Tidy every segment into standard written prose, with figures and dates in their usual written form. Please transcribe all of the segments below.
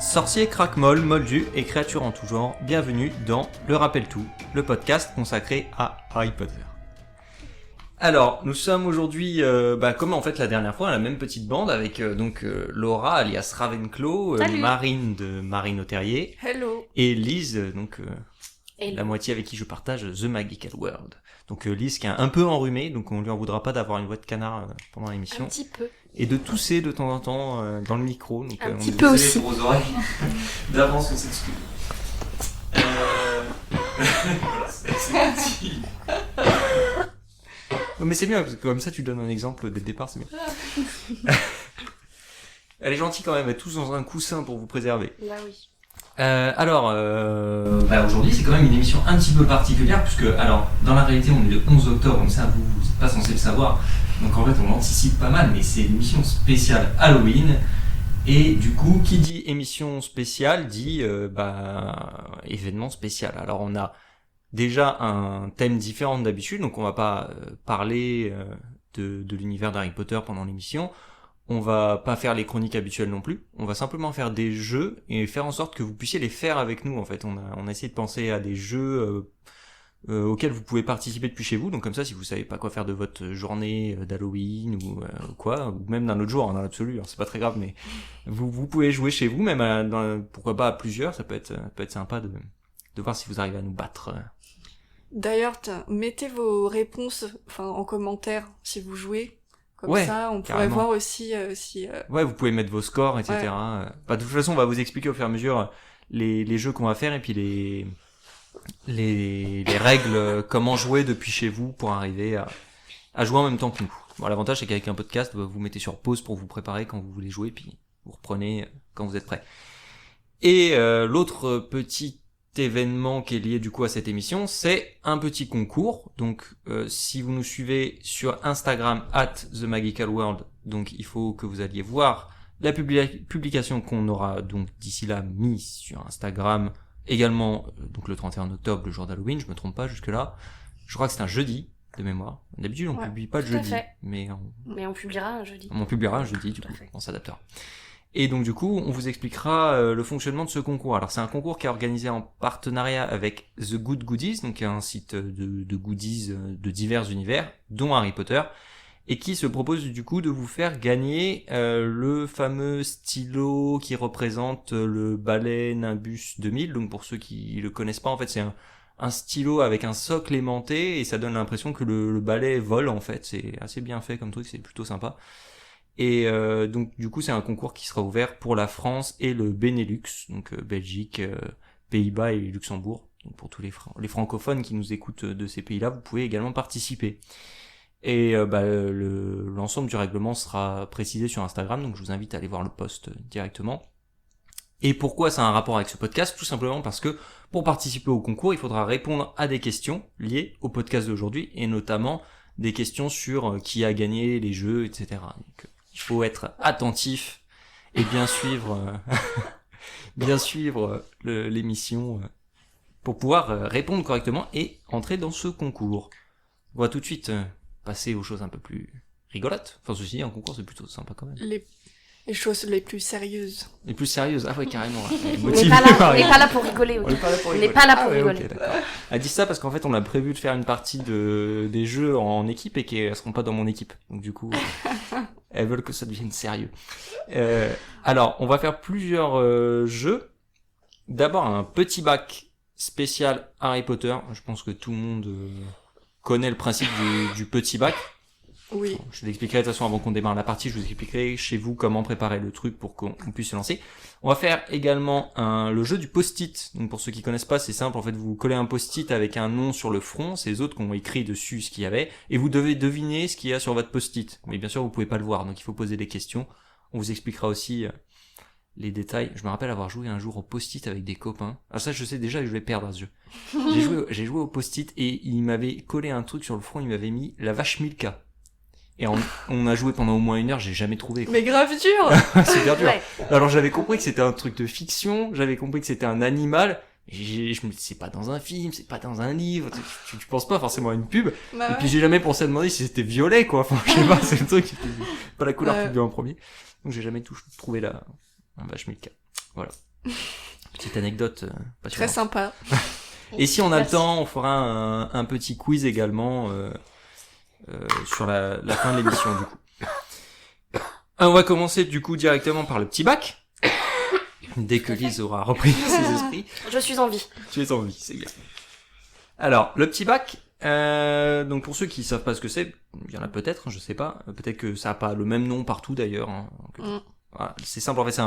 Sorciers, craquemolles, moldus et créatures en tout genre, bienvenue dans Le Rappel Tout, le podcast consacré à Harry Potter. Alors, nous sommes aujourd'hui, comme en fait la dernière fois, la même petite bande avec Laura alias Ravenclaw, Marine de Marine au Terrier, Hello. Et Lise, Hello. la moitié avec qui je partage The Magical World. Donc Lise qui est un peu enrhumée, donc on lui en voudra pas d'avoir une voix de canard pendant l'émission. Un petit peu. Et de tousser de temps en temps dans le micro. Donc, un on petit est peu désolé aussi. pour vos oreilles. D'avance, on s'excuse. Voilà, c'est parti. Mais c'est bien, parce que comme ça tu donnes un exemple dès le départ, c'est bien. Elle est gentille quand même, elle est tous dans un coussin pour vous préserver. Là oui. Aujourd'hui c'est quand même une émission un petit peu particulière, puisque dans la réalité on est le 11 octobre, donc ça vous n'êtes pas censé le savoir, donc en fait on anticipe pas mal, mais c'est une émission spéciale Halloween, et du coup qui dit émission spéciale dit événement spécial. Alors on a déjà un thème différent d'habitude, donc on va pas parler de l'univers d'Harry Potter pendant l'émission. On va pas faire les chroniques habituelles non plus. On va simplement faire des jeux et faire en sorte que vous puissiez les faire avec nous. En fait, on a essayé de penser à des jeux auxquels vous pouvez participer depuis chez vous. Donc comme ça, si vous savez pas quoi faire de votre journée d'Halloween ou quoi, ou même d'un autre jour, dans l'absolu, c'est pas très grave, mais vous pouvez jouer chez vous, même pourquoi pas à plusieurs. Ça peut être sympa de voir si vous arrivez à nous battre. D'ailleurs, mettez vos réponses en commentaire si vous jouez. Comme ça, on pourrait voir aussi si... Ouais, vous pouvez mettre vos scores, etc. Ouais. De toute façon, on va vous expliquer au fur et à mesure les jeux qu'on va faire et puis les règles, comment jouer depuis chez vous pour arriver à jouer en même temps que nous. Bon, l'avantage, c'est qu'avec un podcast, vous mettez sur pause pour vous préparer quand vous voulez jouer, puis vous reprenez quand vous êtes prêt. Et l'autre petit événement qui est lié du coup à cette émission, c'est un petit concours. Donc si vous nous suivez sur Instagram @themagicalworld, donc il faut que vous alliez voir la publication qu'on aura donc d'ici là mis sur Instagram également, donc le 31 octobre, le jour d'Halloween, je me trompe pas jusque là. Je crois que c'est un jeudi de mémoire. D'habitude on publie pas le jeudi, mais on publiera un jeudi. On publiera un jeudi, du coup, on s'adaptera. Et donc du coup, on vous expliquera le fonctionnement de ce concours. Alors c'est un concours qui est organisé en partenariat avec The Good Goodies, donc un site de goodies de divers univers, dont Harry Potter, et qui se propose du coup de vous faire gagner le fameux stylo qui représente le balai Nimbus 2000. Donc pour ceux qui le connaissent pas, en fait c'est un stylo avec un socle aimanté, et ça donne l'impression que le balai vole en fait. C'est assez bien fait comme truc, c'est plutôt sympa. Et donc du coup c'est un concours qui sera ouvert pour la France et le Benelux, donc Belgique, Pays-Bas et Luxembourg. Donc pour tous les francophones qui nous écoutent de ces pays-là, vous pouvez également participer. Et l'ensemble du règlement sera précisé sur Instagram, donc je vous invite à aller voir le post directement. Et pourquoi ça a un rapport avec ce podcast? Tout simplement parce que pour participer au concours, il faudra répondre à des questions liées au podcast d'aujourd'hui, et notamment des questions sur qui a gagné les jeux, etc. Donc, il faut être attentif et bien suivre l'émission pour pouvoir répondre correctement et entrer dans ce concours. On va tout de suite passer aux choses un peu plus rigolotes. Enfin, ceci, un concours, c'est plutôt sympa quand même. Les choses les plus sérieuses. Les plus sérieuses, ah ouais, carrément. On n'est pas là pour rigoler. On n'est pas là pour rigoler. Okay, d'accord. Elle dit ça parce qu'en fait, on a prévu de faire une partie des jeux en équipe et qu'elles seront pas dans mon équipe. Donc du coup, elles veulent que ça devienne sérieux. Alors, on va faire plusieurs jeux. D'abord, un petit bac spécial Harry Potter. Je pense que tout le monde connaît le principe du petit bac. Oui. Je l'expliquerai de toute façon avant qu'on démarre la partie, je vous expliquerai chez vous comment préparer le truc pour qu'on puisse se lancer. On va faire également le jeu du post-it. Donc pour ceux qui connaissent pas, c'est simple, en fait vous collez un post-it avec un nom sur le front, c'est les autres qui ont écrit dessus ce qu'il y avait, et vous devez deviner ce qu'il y a sur votre post-it. Mais bien sûr vous pouvez pas le voir, donc il faut poser des questions. On vous expliquera aussi les détails. Je me rappelle avoir joué un jour au post-it avec des copains. Alors ça je sais déjà que je vais perdre à ce jeu. J'ai joué au post-it et il m'avait collé un truc sur le front, il m'avait mis la vache Milka. Et on a joué pendant au moins 1 heure, j'ai jamais trouvé. Quoi. Mais grave dur. Super dur. Ouais. Alors j'avais compris que c'était un truc de fiction, j'avais compris que c'était un animal. Et je me dis, c'est pas dans un film, c'est pas dans un livre, tu penses pas forcément à une pub. Bah et puis j'ai jamais pensé à demander si c'était violet, quoi. Enfin, je sais pas, c'est le truc, pas la couleur qui me vient en premier. Donc j'ai jamais trouvé un vache Milka. Voilà. Petite anecdote Très sympa. Et si on a le temps, on fera un petit quiz également sur la fin de l'émission du coup. On va commencer du coup directement par le petit bac. Dès que Lise aura repris ses esprits. Je suis en vie. Tu es en vie, c'est bien. Alors, le petit bac, donc pour ceux qui savent pas ce que c'est, il y en a peut-être, je sais pas, peut-être que ça a pas le même nom partout d'ailleurs. Hein. Voilà, c'est simple, en fait,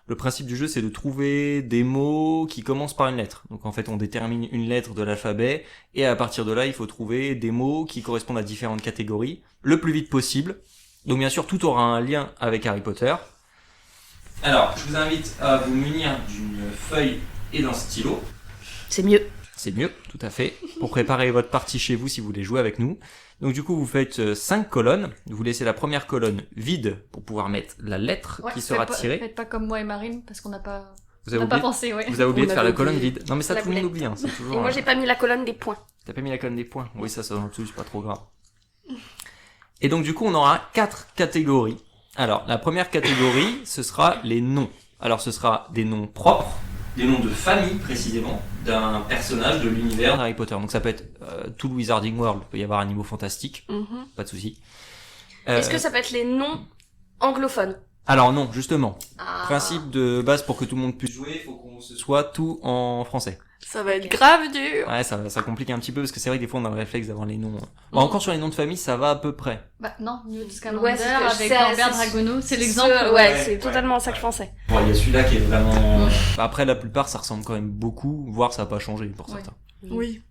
le principe du jeu, c'est de trouver des mots qui commencent par une lettre. Donc en fait, on détermine une lettre de l'alphabet, et à partir de là, il faut trouver des mots qui correspondent à différentes catégories, le plus vite possible. Donc bien sûr, tout aura un lien avec Harry Potter. Alors, je vous invite à vous munir d'une feuille et d'un stylo. C'est mieux. C'est mieux, tout à fait, pour préparer votre partie chez vous si vous voulez jouer avec nous. Donc du coup, vous faites 5 colonnes. Vous laissez la première colonne vide pour pouvoir mettre la lettre qui sera tirée. Faites pas comme moi et Marine, parce qu'on n'a pas... Vous avez oublié, pensé, ouais. Vous avez oublié de faire la colonne vide. Non mais ça, tout le monde oublie. Hein, c'est toujours, et moi, j'ai pas mis la colonne des points. T'as pas mis la colonne des points. Oui, ça en dessous, c'est pas trop grave. Et donc du coup, on aura 4 catégories. Alors, la première catégorie, ce sera les noms. Alors, ce sera des noms propres, des noms de famille précisément, d'un personnage de l'univers d'Harry Potter. Donc ça peut être tout le Wizarding World, il peut y avoir un niveau fantastique, pas de souci. Est-ce que ça peut être les noms anglophones? Alors non, justement. Principe de base pour que tout le monde puisse jouer, il faut qu'on se soit tout en français. Ça va être grave dur. Ouais, ça complique un petit peu parce que c'est vrai que des fois on a le réflexe d'avoir les noms. Bon, encore sur les noms de famille, ça va à peu près. Bah non, Newt Scamander Ouais, avec Norbert Dragono, c'est l'exemple. C'est totalement ça que je pensais. Bon, il y a celui-là qui est vraiment... Bah, après, la plupart, ça ressemble quand même beaucoup, voire ça n'a pas changé pour certains. Oui.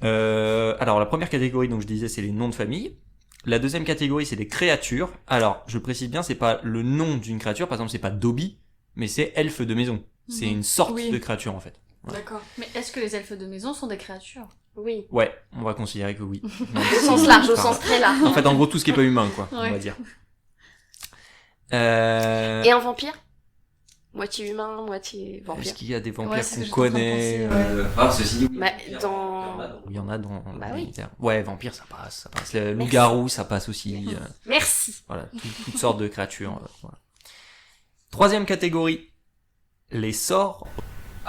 Alors, la première catégorie, donc je disais, c'est les noms de famille. La deuxième catégorie, c'est les créatures. Alors, je précise bien, c'est pas le nom d'une créature. Par exemple, c'est pas Dobby, mais c'est elfe de maison. C'est une sorte de créature, en fait. Ouais. D'accord. Mais est-ce que les elfes de maison sont des créatures? Oui. Ouais, on va considérer que oui. Au sens large, au sens très large. En fait, en gros, tout ce qui est pas humain, quoi, on va dire. Et un vampire? Moitié humain, moitié vampire. Est-ce qu'il y a des vampires qu'on connaît ceci dit, il y en a dans l'univers. Ouais, vampire, ça passe. Le loup-garou, ça passe aussi. Merci. Voilà, toutes sortes de créatures. Voilà. Troisième catégorie, les sorts.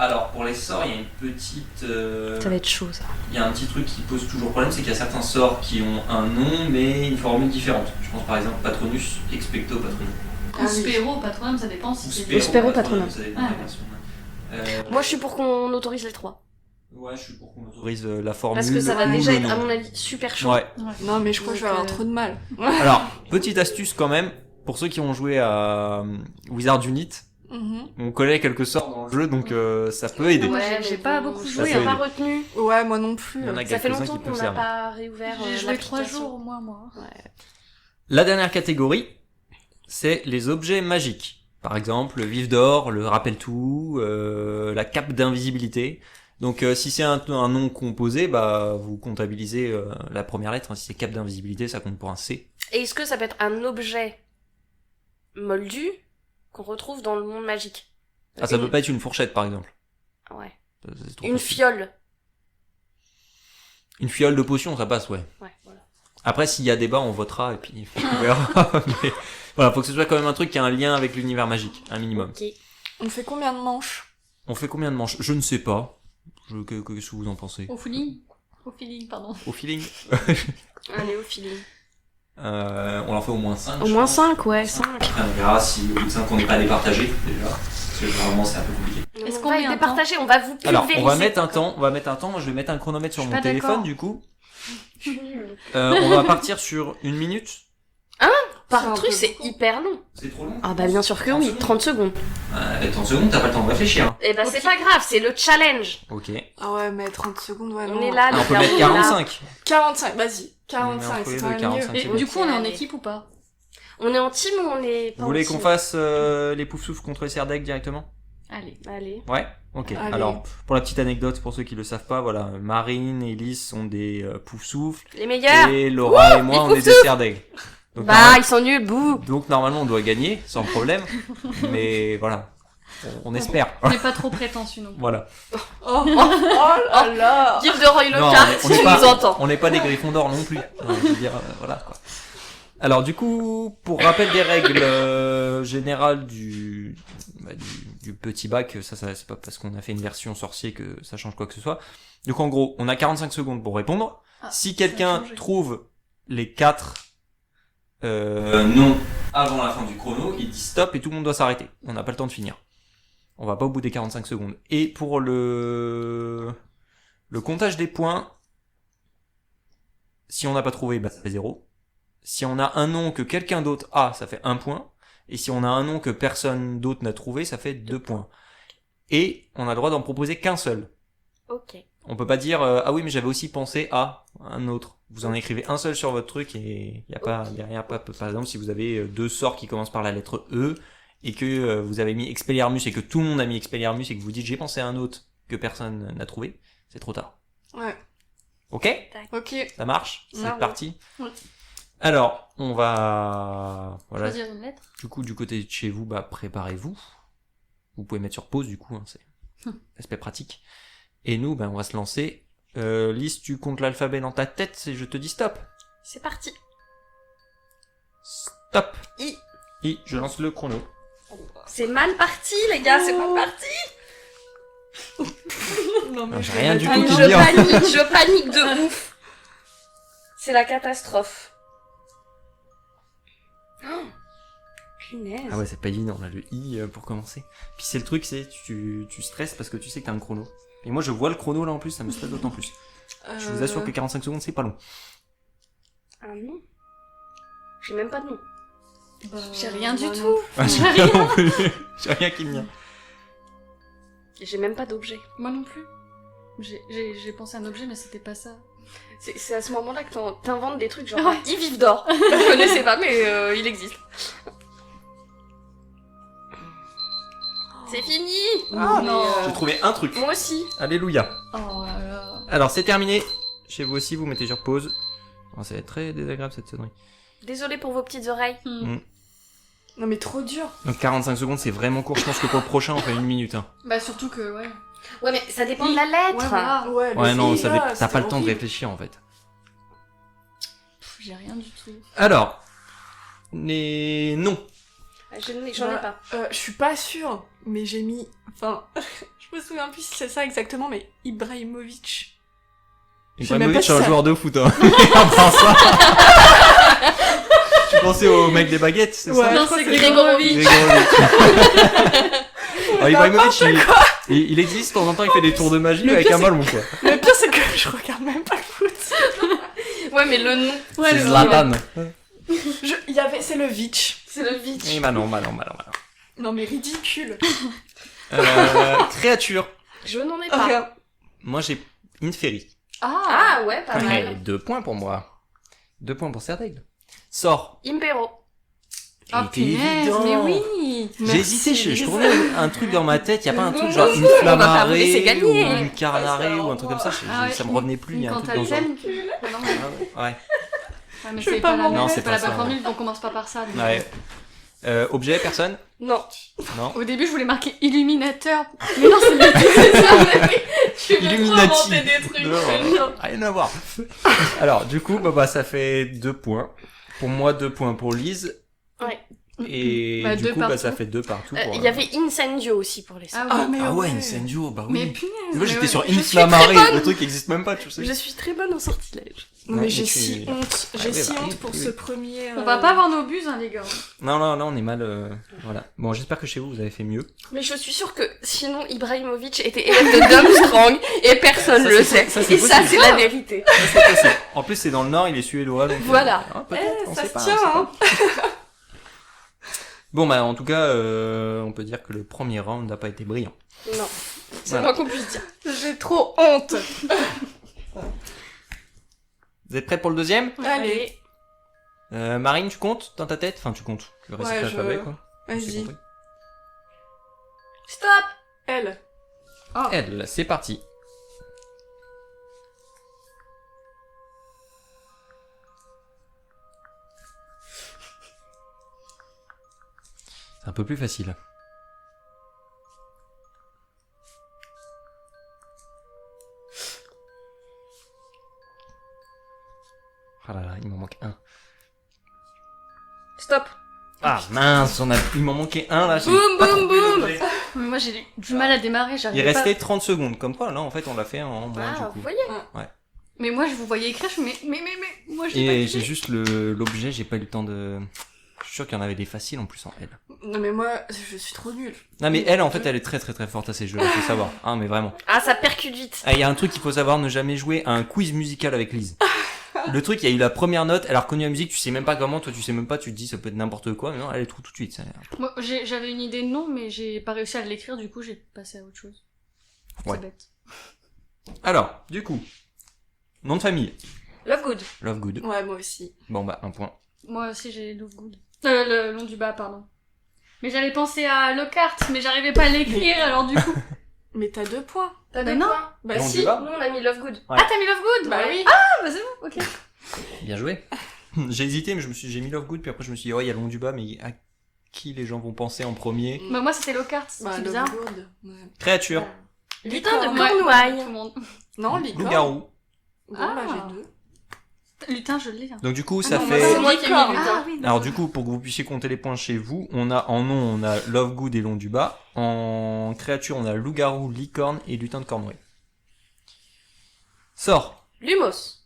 Alors, pour les sorts, il y a une petite... Ça va être chaud, ça. Il y a un petit truc qui pose toujours problème, c'est qu'il y a certains sorts qui ont un nom, mais une formule différente. Je pense par exemple Patronus, Expecto Patronum. Ou Spero, Patronum, ça dépend si c'est... Ou Spero, Patronum. Ça dépend des versions. Moi, je suis pour qu'on autorise les 3. Ouais, je suis pour qu'on autorise la formule. Parce que ça va déjà être, à mon avis, super chaud. Ouais. Non, mais je crois que je vais avoir trop de mal. Alors, petite astuce quand même, pour ceux qui ont joué à Wizard Unit, on connaît quelques sorts dans le jeu, donc ça peut aider. Ouais, j'ai pas beaucoup joué, j'ai pas retenu. Ouais, moi non plus. Ça fait longtemps qu'on n'a pas réouvert J'ai joué 3 jours au moins, moi. Ouais. La dernière catégorie, c'est les objets magiques. Par exemple, le vif d'or, le rappel-tout, la cape d'invisibilité. Donc si c'est un nom composé, bah vous comptabilisez la première lettre. Si c'est cape d'invisibilité, ça compte pour un C. Et est-ce que ça peut être un objet moldu qu'on retrouve dans le monde magique? Ah, ça peut pas être une fourchette, par exemple. Ouais. Une fiole. Une fiole de potion, ça passe, ouais. Ouais, voilà. Après, s'il y a débat, on votera et puis on verra. Mais voilà, faut que ce soit quand même un truc qui a un lien avec l'univers magique, un minimum. Okay. On fait combien de manches? On fait combien de manches? Je ne sais pas. Qu'est-ce que vous en pensez? Au feeling, pardon. Au feeling. Allez, au feeling. On en fait au moins 5. Au moins 5, ouais, 5. Après, on verra si au bout de 5 on n'est pas départagé, déjà. Parce que vraiment, c'est un peu compliqué. Est-ce qu'on va être départagé? On va vous pulvériser. Alors, on va mettre un temps. Moi, je vais mettre un chronomètre sur mon téléphone, du coup. On va partir sur 1 minute. Hein? Par truc, c'est hyper long. C'est trop long? Ah bah bien sûr que oui, 30 secondes. 30 secondes, t'as pas le temps de réfléchir. Eh bah c'est pas grave, c'est le challenge. Ok. Ah ouais, mais 30 secondes, ouais, on est là, on peut mettre 45. 45, vas-y. 45, c'est quand même mieux. Et du coup, on est en équipe ou pas? On est en team ou on est pas? Vous voulez qu'on fasse les Poufsouffles contre les Serdaigle directement? Allez. Ouais. Ok. Allez. Alors, pour la petite anecdote, pour ceux qui le savent pas, voilà, Marine et Lys sont des Poufsouffles. Les meilleurs. Et Laura et moi, on est des Serdaigle. Donc, ils sont nuls, bouh. Donc normalement, on doit gagner sans problème. Mais voilà, on espère. On n'est pas trop prétentieux non plus. Voilà. Oh là là. Gilles de Roy Lockhart, si tu nous entends. On n'est pas des Griffons d'or non plus. Je veux dire, voilà quoi. Alors du coup, pour rappel des règles générales du petit bac, ça c'est pas parce qu'on a fait une version sorcier que ça change quoi que ce soit. Donc en gros, on a 45 secondes pour répondre. Si quelqu'un trouve les 4 non avant la fin du chrono, il dit stop et tout le monde doit s'arrêter. On n'a pas le temps de finir. On va pas au bout des 45 secondes. Et pour le comptage des points, si on n'a pas trouvé, ça fait 0. Si on a un nom que quelqu'un d'autre a, ça fait 1 point. Et si on a un nom que personne d'autre n'a trouvé, ça fait 2 points. Et on a le droit d'en proposer qu'un seul. Ok. On peut pas dire ah oui mais j'avais aussi pensé à un autre. Vous en écrivez un seul sur votre truc et y a pas derrière pas par exemple si vous avez 2 sorts qui commencent par la lettre E et que vous avez mis Expelliarmus et que tout le monde a mis Expelliarmus et que vous dites j'ai pensé à un autre que personne n'a trouvé, c'est trop tard. Ouais. OK ? Ok. Ça marche ? Ça C'est roule. parti. Ouais. Alors, on va voilà, Choisir une lettre. du coup du côté de chez vous préparez-vous. Vous pouvez mettre sur pause du coup c'est aspect pratique. Et nous, on va se lancer. Lise, tu comptes l'alphabet dans ta tête et je te dis stop. C'est parti. Stop. I. Je lance le chrono. C'est mal parti, les gars, c'est mal parti. Non, Non, j'ai je rien vais du pas tout le qui dire. me vient. Je panique de ouf. C'est la catastrophe. Oh, punaise. Ah ouais, c'est pas évident là, le I pour commencer. Puis c'est le truc, c'est tu stresses parce que tu sais que t'as un chrono. Et moi je vois le chrono là en plus, ça me stresse d'autant plus. Je vous assure que 45 secondes c'est pas long. Ah non. J'ai même pas de nom. J'ai rien du non, tout. non. Ah, j'ai rien non plus. J'ai rien qui me vient. J'ai même pas d'objet. Moi non plus. J'ai pensé à un objet, mais c'était pas ça. C'est à ce moment-là que t'inventes des trucs genre Yves Yves d'or. Je connaissais pas, mais il existe. C'est fini. Ah, non. J'ai trouvé un truc. Moi aussi. Alléluia. Oh là là. Alors c'est terminé. Chez vous aussi, vous mettez sur pause. Oh, ça va être très désagréable cette sonnerie. Désolée pour vos petites oreilles. Non, mais trop dur. Donc 45 secondes c'est vraiment court. Je pense que pour le prochain on fait 1 minute. Hein. Bah surtout que, ouais. Ouais, mais ça dépend de la lettre. Ouais, voilà. Ouais, Ouais, non, ça t'as pas le temps de réfléchir en fait. J'ai rien du tout. Alors, les noms. J'en ai pas. Je suis pas sûre, mais j'ai mis. Enfin, je me souviens plus si c'est ça exactement, mais Ibrahimovic. Je sais même Ibrahimovic, pas c'est un si ça- joueur de foot. Hein. À part ça. Tu pensais au mec des baguettes, c'est Ouais. ça Non, je crois c'est que c'est Grégorovic. Grégorovic. Alors, Ibrahimovic, il existe, de temps en temps, il fait des tours de magie Le avec pire, un c'est- ballon, quoi. Le pire, c'est que je regarde même pas le foot. Ouais, mais le nom, Ouais, C'est le- Zlatan. C'est le Vitch. c'est le Vitch. Eh ben non. Non, mais ridicule. Créature. Je n'en ai pas. Regarde. Moi, j'ai Inferi. Ah ouais, pas Ouais, mal. 2 points pour moi. 2 points pour Serdaigle. Sort. Impero. Ah, Il était punaise, évident. mais oui. J'ai hésité, je tournais un truc dans ma tête, y a pas un truc genre une On va pas vous flammarée laisser gagner. ou une carnarée ou un truc comme ça, Ah ouais, ça me revenait plus, il y a un Quand truc t'as dans le ce genre. thème, ah non, mais- Ouais. Ouais, mais Je vais c'est pas pas la m'en même, mettre. c'est pas la Non, c'est bonne pas ça. formule, donc on commence pas par ça. donc. Ouais. Objet, personne? Non. Non. Au début, je voulais marquer illuminateur, mais non, c'est pas Tu veux trop Illuminati. inventer des trucs. Non, mais non. rien à voir. Alors, du coup, bah, ça fait 2 points. Pour moi, 2 points pour Lise. Ouais. Et Bah, du deux coup, bah, partout. ça fait 2 partout. pour, Il y avait Incendio aussi pour les sorts. Ah, mais Ah ouais, ouais. Incendio, bah oui. mais punaise. Moi, mais j'étais ouais. sur Je suis Inflammarée, très bonne. le truc qui existe même pas, tu sais. Je suis très bonne au sortilège. Non, Ouais, mais j'ai mais tu- si honte. Ouais, J'ai ouais, si bah, honte oui, pour oui, ce oui. premier. On va pas avoir nos buses, hein, les gars. Non, on est mal, voilà. Bon, j'espère que chez vous, vous avez fait mieux. Mais je suis sûre que sinon Ibrahimovic était élève de Dumstrong et personne Ça, le c'est- sait. ça, c'est Et ça, possible. c'est la vérité. C'est possible. En plus, c'est dans le Nord, il est suédois, donc... Voilà. Peut-être, on ça sait se pas, tient, on sait pas. Bon, bah, en tout cas, on peut dire que le premier round n'a pas été brillant. Non. C'est Voilà. moins qu'on puisse dire. J'ai trop honte. Vous êtes prêts pour le deuxième? Allez, Marine, tu comptes dans ta tête? Enfin, tu comptes. Tu récites Ouais, l'alphabet, quoi. J'ai vas-y. compris. Stop. Elle. Elle, c'est parti. C'est un peu plus facile. Ah là là, il m'en manque un. Stop. Ah mince, il m'en manquait un là. j'ai Boum, pas boum, trouvé boum. l'objet. Mais moi j'ai du mal à démarrer, Il j'arrive pas. restait 30 secondes, comme quoi là en fait on l'a fait en moins du Ah, coup. vous voyez. Mais moi je vous voyais écrire, je fais mais moi je l'ai pas Et écrit. j'ai juste l'objet, j'ai pas eu le temps de... Je suis sûr qu'il y en avait des faciles en plus en L. Non mais moi, je suis trop nulle. Non mais elle en fait elle est très très très forte à ces jeux, il faut savoir. Ah mais vraiment. Ah, ça percute vite. Ah, il y a un truc qu'il faut savoir, ne jamais jouer à un quiz musical avec Lise. Le truc, il y a eu la première note, elle a reconnu la musique, tu sais même pas comment, toi tu sais même pas, tu te dis ça peut être n'importe quoi, mais non, elle est tout de suite. Ça... Moi j'avais une idée de nom, mais j'ai pas réussi à l'écrire, du coup j'ai passé à autre chose. Ouais. C'est bête. Alors, du coup, nom de famille. Lovegood. Lovegood. Ouais, moi aussi. Bon bah, un point. Moi aussi j'ai Lovegood. Le long du bas, pardon. Mais j'avais pensé à Lockhart, mais j'arrivais pas à l'écrire, alors du coup... Mais t'as 2 points. T'as Mais deux non. points. Bah Long si, du bas. nous on a mis Lovegood. Ouais. Ah, t'as mis Lovegood? Bah oui. Ah, bah c'est bon, ok. Bien joué. J'ai hésité, mais j'ai mis Lovegood, puis après je me suis dit, ouais, il y a le long du bas, mais à qui les gens vont penser en premier? Bah moi c'était Lockhart, Bah, c'est bizarre. Lovegood. Ouais. Créature. Lutin de Licorne. Cornouailles. Tout le monde. Non, licorne. Loup-garou. Bon, Ah. bah, j'ai 2. Lutin, je l'ai. Hein. Donc du coup, Ah ça non, fait... moi, C'est moi qui ai mis Licorne. Lutin. oui, Alors du coup, pour que vous puissiez compter les points chez vous, on a en nom, on a Lovegood et Long du Bas. En créature, on a loup-garou, licorne et lutin de Cornouailles. Sort. Lumos.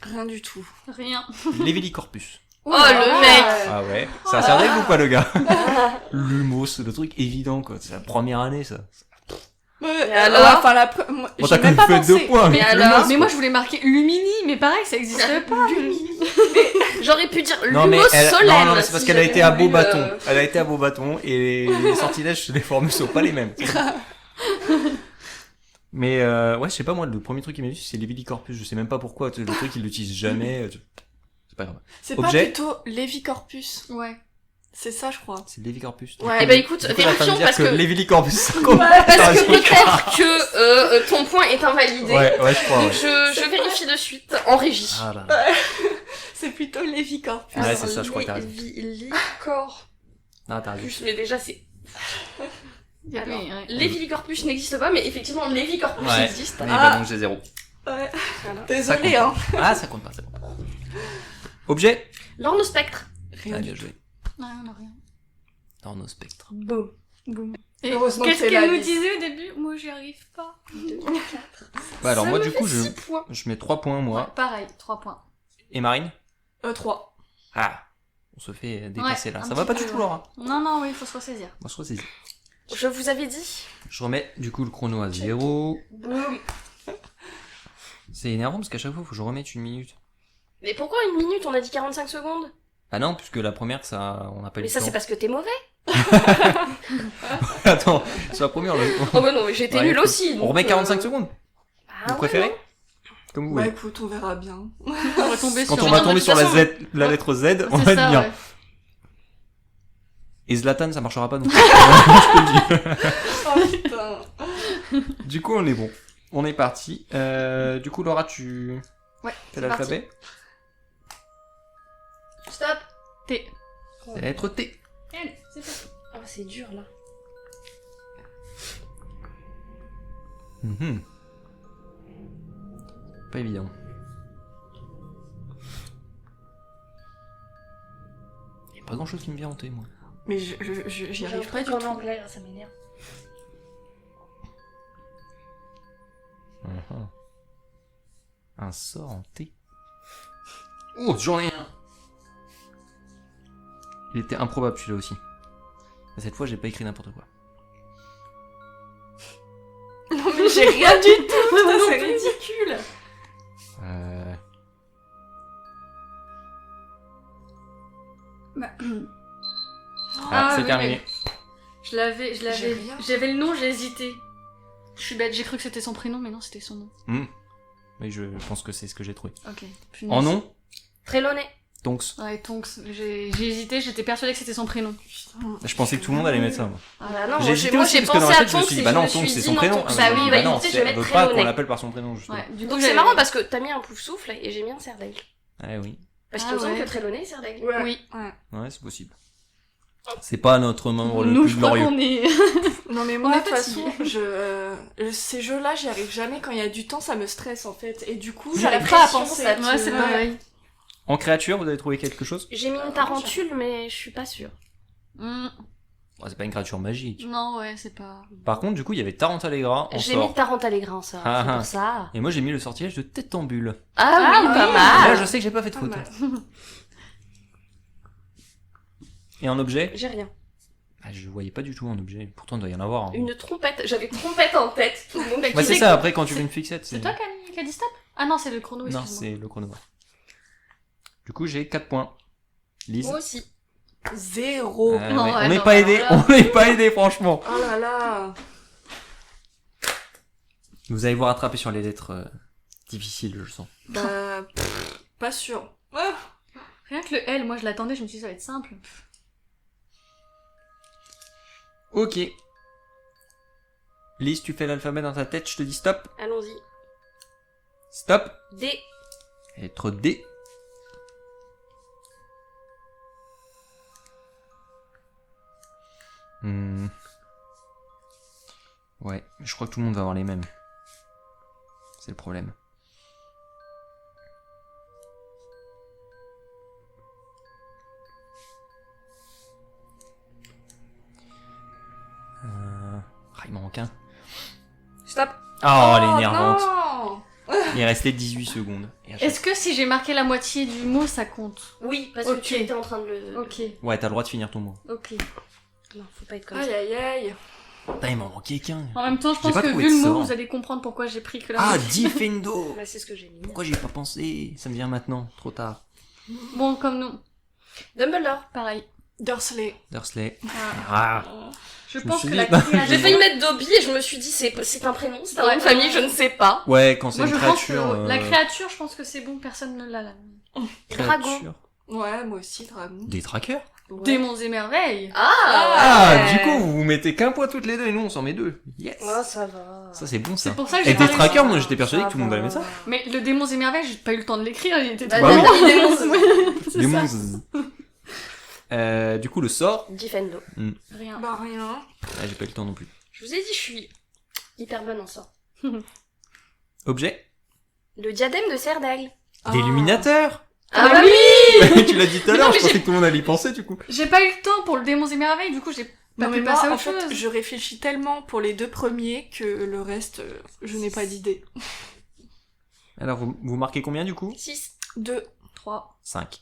Rien du tout. Rien. Lévilicorpus. Oh, le mec. Ah ouais. Ça sert d'aigle ou pas le gars? Lumos, le truc évident quoi. C'est la première année ça. Mais alors enfin, moi, Bon, j'ai t'as que même pas fait 2 pensé. points. Mais Lumos, alors quoi. Mais moi je voulais marquer Lumini, mais pareil, ça existe pas. J'aurais pu dire Non mais Lumos elle... Solène. non, mais c'est parce si qu'elle a j'avais été à voulu, beau bâton. Elle a été à beau bâton et les sortilèges, les formules sont pas les mêmes. Mais ouais, je sais pas moi, le premier truc qui m'est venu c'est Lévilicorpus. Je sais même pas pourquoi. Le truc il l'utilise jamais. C'est pas grave. C'est Objet. pas plutôt Lévicorpus. Ouais. C'est ça, je crois. C'est Lévicorpus. Ouais. Eh ben écoute, Du coup, là, t'as vérifions me dire parce que Lévilicorpus, ça compte. parce que peut-être que ton point est invalidé. Ouais, je crois. Donc Ouais. je vérifie de suite en régie. Ah là là. C'est plutôt Lévicorpus. Ouais, c'est ça, je crois que t'as raison. Lévilicorpus, Ah, t'as raison. mais déjà c'est... Alors, Alors, ouais. Lévilicorpus n'existe pas, mais effectivement Lévicorpus Ouais. existe. Mais Ah. bah donc j'ai 0. Ouais. Voilà. Désolé, Ça hein. Ah, ça compte pas, c'est bon. Objet. L'ornospectre. Rien Ah, du bien tout. joué. Non, on a rien. Ornospectre. Boum. Boum. Et Heureusement que qu'est-ce c'est qu'elle la nous liste. disait au début? Moi j'y arrive pas. Ouais, alors Ça moi me du fait coup 6 points. je mets 3 points moi. Ouais, pareil, 3 points. Et Marine? 3. Ah, on se fait dépasser Ouais, là. un Ça va petit pas peu, du tout ouais. Laura. Non, non, oui, il faut se ressaisir. Moi je ressaisis. Je vous avais dit. Je remets du coup le chrono à 0. Boum. C'est énervant parce qu'à chaque fois faut que je remette une minute. Mais pourquoi une minute? On a dit 45 secondes. Ah non, puisque la première ça on n'a pas eu Mais le ça temps. c'est parce que t'es mauvais. Attends, sur la première Oh bah non, mais j'étais Ouais, nulle écoute, aussi. on donc, remet 45 secondes. Ah Vous ouais, préférez non. Comme vous Bah voulez. écoute, on verra bien. On va tomber Quand sur... on Mais va non, tomber de sur toute la façon- la lettre Z, on C'est va être ça, bien. ouais. Et Zlatan ça marchera pas non plus. Je te le dis. Oh putain. Du coup, on est bon. On est parti. Du coup, Laura, tu Ouais, fais c'est l'alphabet. Stop. T. C'est la lettre T. Allez, c'est parti. Ah c'est dur là. Mhm. Pas évident. Y a pas grand chose qui me vient en T, moi. Mais j'y arrive pas du en tout. anglais, ça m'énerve. Mhm. Un sort en T. Oh, j'en ai un. Il était improbable celui-là aussi. Mais cette fois, j'ai pas écrit n'importe quoi. Non mais j'ai rien du tout. Putain, c'est ridicule. Bah, Ah, c'est oui, terminé. Je l'avais, J'ai rien. j'avais le nom, j'ai hésité. Je suis bête, j'ai cru que c'était son prénom, mais non, c'était son nom. Mais je pense que c'est ce que j'ai trouvé. Ok. Punaise. En nom, Trelawney. Tonks. Ouais, Tonks. J'ai hésité, j'étais persuadée que c'était son prénom. Je pensais que tout le monde allait mettre ça, moi. Ah bah non, J'ai moi hésité moi, aussi j'ai parce que dans pensé la à tête, je me Tonks suis et dit, bah je non, me Tonks, suis c'est dit son non, prénom. Tonks. Bah oui, bah non, écoutez, je vais elle mettre veut pas qu'on Trelawney. l'appelle par son prénom, justement. Ouais, du coup, Donc c'est j'avais- marrant parce que t'as mis un pouf-souffle et j'ai mis un serre d'aigle. Ah oui. Parce Ah qu'il me semble ouais. que Trelawney, c'est serre d'aigle. Ouais. Oui. Ouais, c'est possible. C'est pas notre membre le Nous, plus je crois glorieux. qu'on est... Non mais On moi est de toute façon, fatigué. ces jeux-là, j'y arrive jamais quand il y a du temps, ça me stresse en fait. Et du coup, C'est j'arrive la pas à pression, penser. ça te- Ouais, c'est pareil. En créature, vous avez trouvé quelque chose? J'ai mis une tarentule, mais je suis pas sûre. C'est pas une créature magique. Non, ouais, c'est pas... Par contre, du coup, il y avait Tarantalegra en J'ai sort. mis Tarantalegra en sort, c'est pour ça. Et moi, j'ai mis le sortilège de tête en bulle. Ah oui, pas Là, mal. je sais que j'ai pas fait de faute. Et en objet? J'ai rien. Je voyais pas du tout en objet. Pourtant, il doit y en avoir. Une trompette, j'avais trompette en tête. Tout le monde Bah, c'est ça, après, quand tu veux une fixette, C'est toi qui a dit stop? Ah non, c'est le chrono, Non, excuse-moi. c'est le chrono. Du coup, j'ai 4 points. Lise? Moi aussi. 0. Non, ouais, ouais, on n'est non, pas bah, aidé, alors là. on n'est pas aidé, franchement. Oh là là. Vous allez vous rattraper sur les lettres difficiles, je sens. Bah, pas sûr. Ah. Rien que le L, moi je l'attendais, je me suis dit ça va être simple. Ok. Lise, tu fais l'alphabet dans ta tête, je te dis stop. Allons-y. Stop. D. Lettre D. Ouais, je crois que tout le monde va avoir les mêmes. C'est le problème. Il m'en manque un. Stop. Oh, elle est énervante. Non. Il restait 18 secondes. Et à chaque- Est-ce que si j'ai marqué la moitié du mot, ça compte? Oui, parce Ok. que tu étais en train de le... Ok, Ouais, t'as le droit de finir ton mot. ok. Non, faut pas être comme ça. Aïe aïe aïe. Putain, il m'en manquait qu'un. En même temps, je J'ai pense pas que trouvé vu de le mot, sort. vous allez comprendre pourquoi j'ai pris que la Ah, moitié. Defendo. Bah, c'est ce que j'ai mis. Pourquoi j'y ai pas pensé? Ça me vient maintenant, trop tard. Bon, comme nous. Dumbledore. Pareil. Dursley. Dursley. Ah. Ah. Je Je me pense suis que dit- la Non, créature... J'ai failli mettre Dobby et je me suis dit c'est un prénom, c'est un nom de famille, je ne sais pas. Ouais, quand c'est Moi une je pense créature. que la créature, je pense que c'est bon, personne ne l'a là. Dragon. Ouais, moi aussi, dragon. Des trackers. Ouais. Démons et merveilles. Ah, ouais. du coup, vous mettez qu'un point toutes les deux et nous on s'en met deux. Yes. Oh, ça va. Ça c'est bon ça. C'est pour ça que Et j'ai des pas réussi. trackers, moi j'étais persuadé que tout le monde allait mettre ça. Mais le démons et merveilles, j'ai pas eu le temps de l'écrire, il était Bah, Bah oui. non, Démons. C'est Les ça. monstres. Du coup, le sort. Defendo. Rien. Bah rien. Ah, j'ai pas eu le temps non plus. Je vous ai dit, je suis hyper bonne en sort. Objet. Le diadème de serre d'aigle. D'illuminateur. Ah bah oui. Tu l'as dit tout à Non, l'heure, mais je pensais j'ai- que tout le monde allait y penser du coup. J'ai pas eu le temps pour le démons et merveilles, du coup j'ai pas Non mais pu moi, passer à en autre fait, chose. je réfléchis tellement pour les deux premiers que le reste, je n'ai pas d'idée. Alors, vous marquez combien du coup? 6. 2. 3. 5.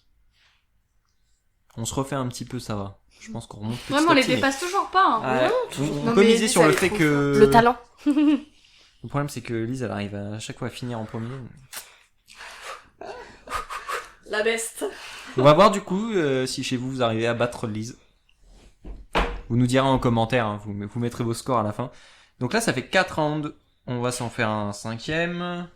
On se refait un petit peu, ça va. Je pense qu'on remonte petit Vraiment, on à les petit, mais- dépasse toujours pas. Hein. Ouais, on Non, peut mais miser Lise, sur le elle est fait trop que... Le talent. Le problème c'est que Lise, elle arrive à chaque fois à finir en premier. La best. On va voir du coup si chez vous, vous arrivez à battre Lise. Vous nous direz en commentaire, hein, vous mettrez vos scores à la fin. Donc là, ça fait 4 rounds. On va s'en faire un 5e.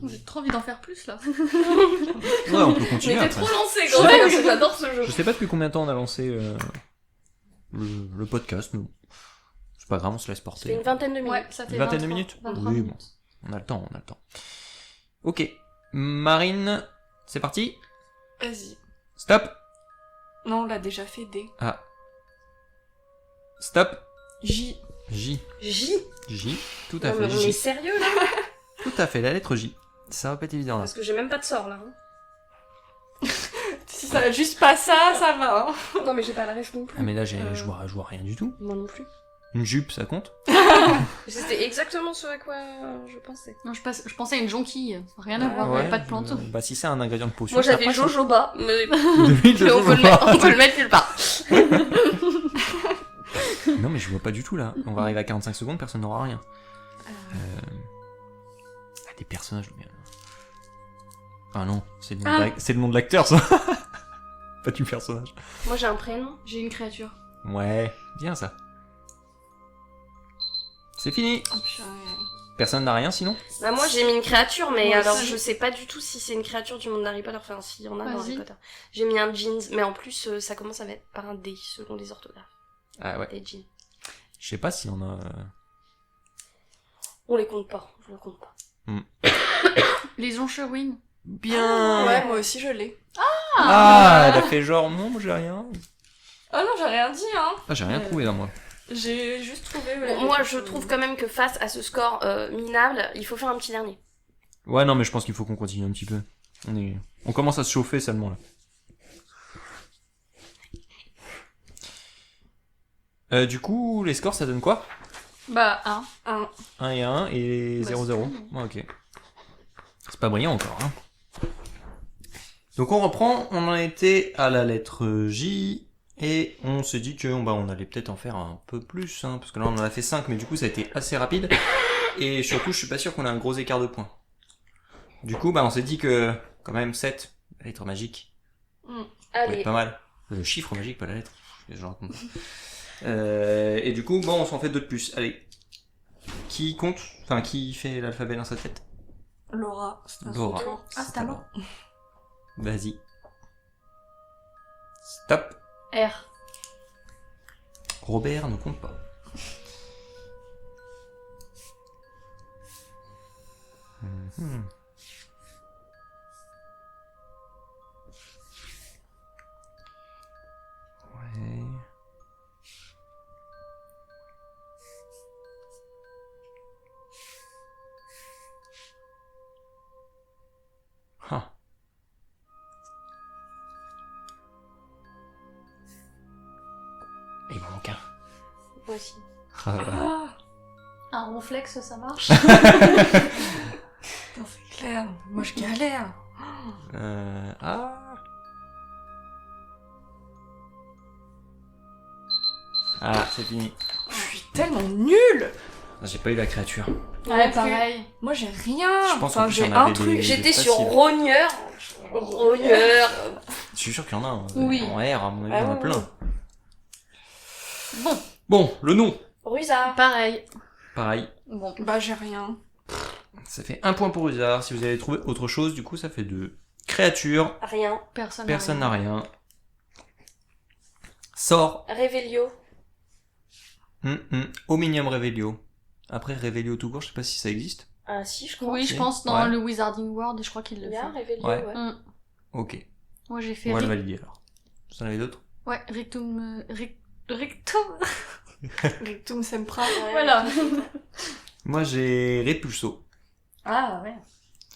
J'ai trop envie d'en faire plus là. Ouais, on peut Mais continuer t'es après. trop lancé quand même, parce que j'adore ce jeu. Je sais pas depuis combien de temps on a lancé le podcast, mais bon. C'est pas grave, on se laisse C'est porter. une vingtaine de minutes. Ouais, ça fait Une vingtaine de 23, minutes 23 Oui, minutes. bon. On a le temps, on a le temps. Ok. Marine, c'est parti. Vas-y. Stop. Non, on l'a déjà fait D. Ah. Stop. J. J. J. J. Tout à Non, mais fait. on est J. sérieux là? Tout à fait, la lettre J. Ça va pas être évident là. Parce que j'ai même pas de sort là. Si ça juste pas ça, ça va. Hein. Non mais j'ai pas la ref non Ah plus. mais là, je vois rien du tout. Moi non plus. Une jupe, ça compte? C'était exactement ce à quoi je pensais. Non, je pensais à une jonquille. Rien à voir, Ouais, pas de plante. Bah si c'est un ingrédient de potion. Moi ça j'avais passe, hein. jojoba, mais De l'huile de mais on peut jojoba. le mettre nulle part. Non mais je vois pas du tout là. On va arriver à 45 secondes, personne n'aura rien. Ah, des personnages. Mais... Ah non, c'est le nom Ah. c'est le nom de l'acteur ça. Pas du personnage. Moi j'ai un prénom. J'ai une créature. Ouais, bien ça. C'est fini. Oh, purée. Personne n'a rien sinon? Bah moi j'ai mis une créature, mais Moi alors aussi. je sais pas du tout si c'est une créature du monde d'Harry Potter. Enfin s'il y en a dans Vas-y. Harry Potter. J'ai mis un jeans, mais en plus ça commence à être par un D selon les orthographes. Ah ouais. Des jeans. Je sais pas si on a... On les compte pas, je les compte pas. Les Oncherwin. Bien. Ouais, moi aussi je l'ai. Ah, elle a fait genre non, j'ai rien. Ah non, j'ai rien dit, hein. Ah, j'ai rien trouvé là moi. J'ai juste trouvé... Bon, moi je trouve quand même que face à ce score minable, il faut faire un petit dernier. Ouais, non, mais je pense qu'il faut qu'on continue un petit peu. On est On commence à se chauffer seulement là. Du coup, les scores, ça donne quoi? Bah, 1. 1. 1 et 1 et Bah, 0-0. c'est bon. Ok. C'est pas brillant encore. Hein. Donc on reprend, on en était à la lettre J, et on s'est dit que on allait peut-être en faire un peu plus, hein, parce que là on en a fait 5, mais du coup ça a été assez rapide, et surtout je suis pas sûr qu'on ait un gros écart de points. Du coup on s'est dit que quand même 7, la lettre magique, ça peut Allez. être pas mal. Le chiffre magique, pas la lettre. Je raconte. Et du coup on s'en fait 2 de plus. Allez. Qui compte? Enfin qui fait l'alphabet dans sa tête? Laura, c'est à son Laura. tour. Ah, c'est à moi. Vas-y. Stop. R. Robert ne compte pas. Mhm. Ouais. Ah. Il m'en manque un. Moi aussi. Ah là là. Ah, Un ronflex, ça marche. putain, c'est clair. Moi, je galère. Ah. Ah, c'est fini. Je suis tellement nulle. J'ai pas eu la créature. Ouais, pareil. Moi, j'ai rien. Je pense qu'en plus, j'ai il y en un avait truc. des- J'étais facile. sur rogneur. Rogneur. Je suis sûr qu'il y en a un. Oui. En R, à mon avis, Ah il y en a ouais. plein. Bon, Bon, le nom. Rusa. pareil. Pareil. Bon. Bah, j'ai rien. Ça fait 1 point pour Usar. Si vous avez trouvé autre chose, du coup, ça fait 2. Créature. Rien. Personne Personne n'a rien. Sort. Revelio. Omnium Revelio. Après, Revelio tout court, je sais pas si ça existe. Ah si, je crois. Oui, je Si. pense dans Ouais. le Wizarding World, et je crois qu'il le Il y a fait. Revelio, Ouais. ouais. Ok. Moi, j'ai fait On va le valider alors. Vous en avez d'autres? Ouais, Rectum... Rectum... Rectum Sempra. Ouais. Voilà. Moi, j'ai Repulso. Ah, ouais.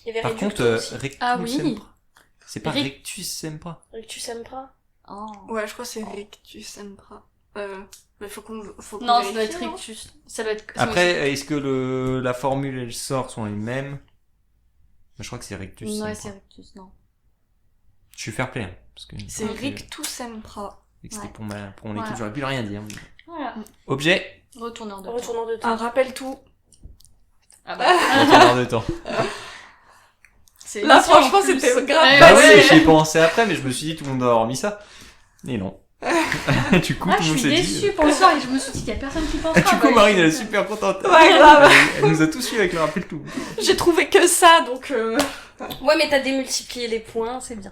Il y avait Par Reducto contre, aussi. Rectus Ah oui. Sempra. C'est pas Ric- Rectus Sempra. Rectus Sempra. Oh. Ouais, je crois que c'est Rectus Sempra. Mais faut qu'on Non, ça doit être vérifie, non Rictus. Ça doit être... Après, est-ce que la formule et le sort sont les mêmes? Je crois que c'est Rectus Ouais, Sempra. c'est Rictus, non. Je suis fair play, hein, parce que C'est Rictus Sempra. c'était Ouais. pour mon équipe, Voilà. j'aurais pu rien dire. Voilà. Objet, Retourneur de temps. Retournant de Un temps. rappel tout. Ah bah, retourneur de temps. c'est Là, émission, en franchement, plus. c'était grave. Ouais, Bah ouais. oui, j'y ai pensé après, mais je me suis dit tout le monde a remis ça. Et non. Du coup, Ah, tout le je monde suis s'est déçue dit. pour le soir et je me suis dit qu'il y a personne qui pense. Du coup, Marine, elle est super contente. Ouais, grave. Elle nous a tous eu avec le rappel tout. J'ai trouvé que ça, donc Ouais, mais t'as démultiplié les points, c'est bien.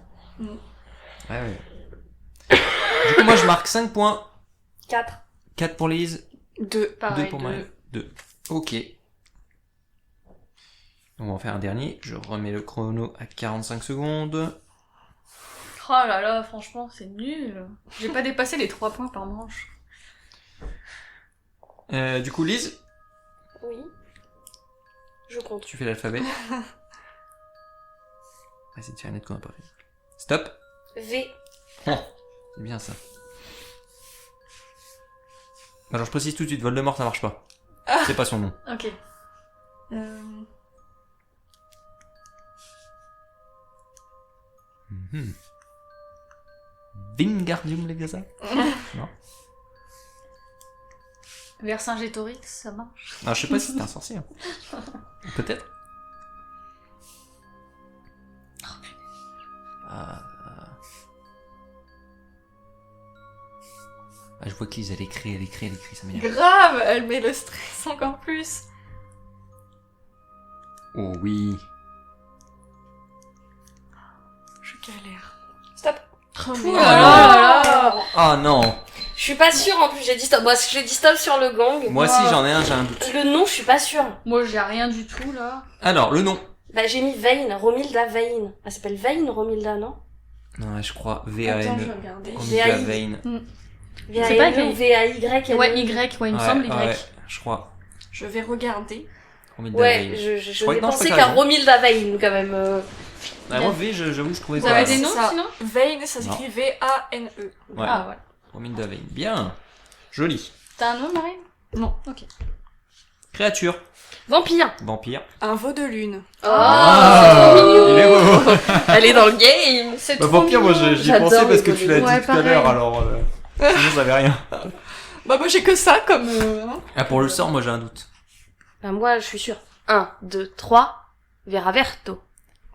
Ouais. Du coup, moi, je marque 5 points. 4. 4 pour Lise, 2. 2 Pareil, pour Marine. 2. Ok. On va en faire un dernier. Je remets le chrono à 45 secondes. Oh là là, franchement, c'est nul. J'ai pas dépassé les 3 points par manche. Du coup, Lise, Oui. Je compte. tu fais l'alphabet. Vas-y, tu fais un net qu'on n'a pas fait. Stop. V. C'est bien ça. Alors, je précise tout de suite, Voldemort, ça marche pas. C'est pas son nom. Ok. Wingardium Leviosa. Non. Vercingétorix, ça marche. Alors, je sais pas si c'est un sorcier. Hein. Peut-être. Ah, je vois qu'ils elle écrit, ça m'énerve. Grave, elle met le stress encore plus. Oh oui. Je galère. Stop. Oh, Oh là là. Ah non. Je suis pas sûre en plus, j'ai dit stop. Moi, j'ai dit stop sur le gang. Moi aussi j'en ai un, j'ai un doute. Le nom, je suis pas sûre. Moi, j'ai rien du tout, là. Alors, le nom. Bah, j'ai mis Vayne, Romilda Vayne. Elle s'appelle Vayne, Romilda, non? Non, je crois Attends, je V-A-N. vais regarder. Romilda V-A-I. Vane. C'est pas V-A-N-E écrit. ou V-A-Y. Ouais, Y, ouais, il me semble Y. Ouais, je crois. Je vais regarder. Romilda Ouais, Vane. je crois n'ai que non, je pensé crois que qu'à t'as raison. Romilda Vayne, quand même. Ah, moi, V, j'avoue, je trouvais Vous pas. avez des c'est noms ça. sinon? Vane, ça Non. s'écrit V-A-N-E. Ouais. Ah, voilà. Romilda Vane. Bien. Joli. T'as un nom, Marie? Non. Ok. Créature. Vampire. Vampire. Un veau de lune. Oh, Ah, c'est trop mignon. il est beau. Elle est dans le game. C'est Bah, trop vampire, moi, mignon. j'y J'adore pensais les parce que tu l'as Ouais, dit tout à l'heure, pareil. alors... sinon, j'avais rien. Bah moi j'ai que ça comme... hein. Ah, pour le sort, moi, j'ai un doute. Bah, moi, je suis sûre. 1, 2, 3. Veraverto.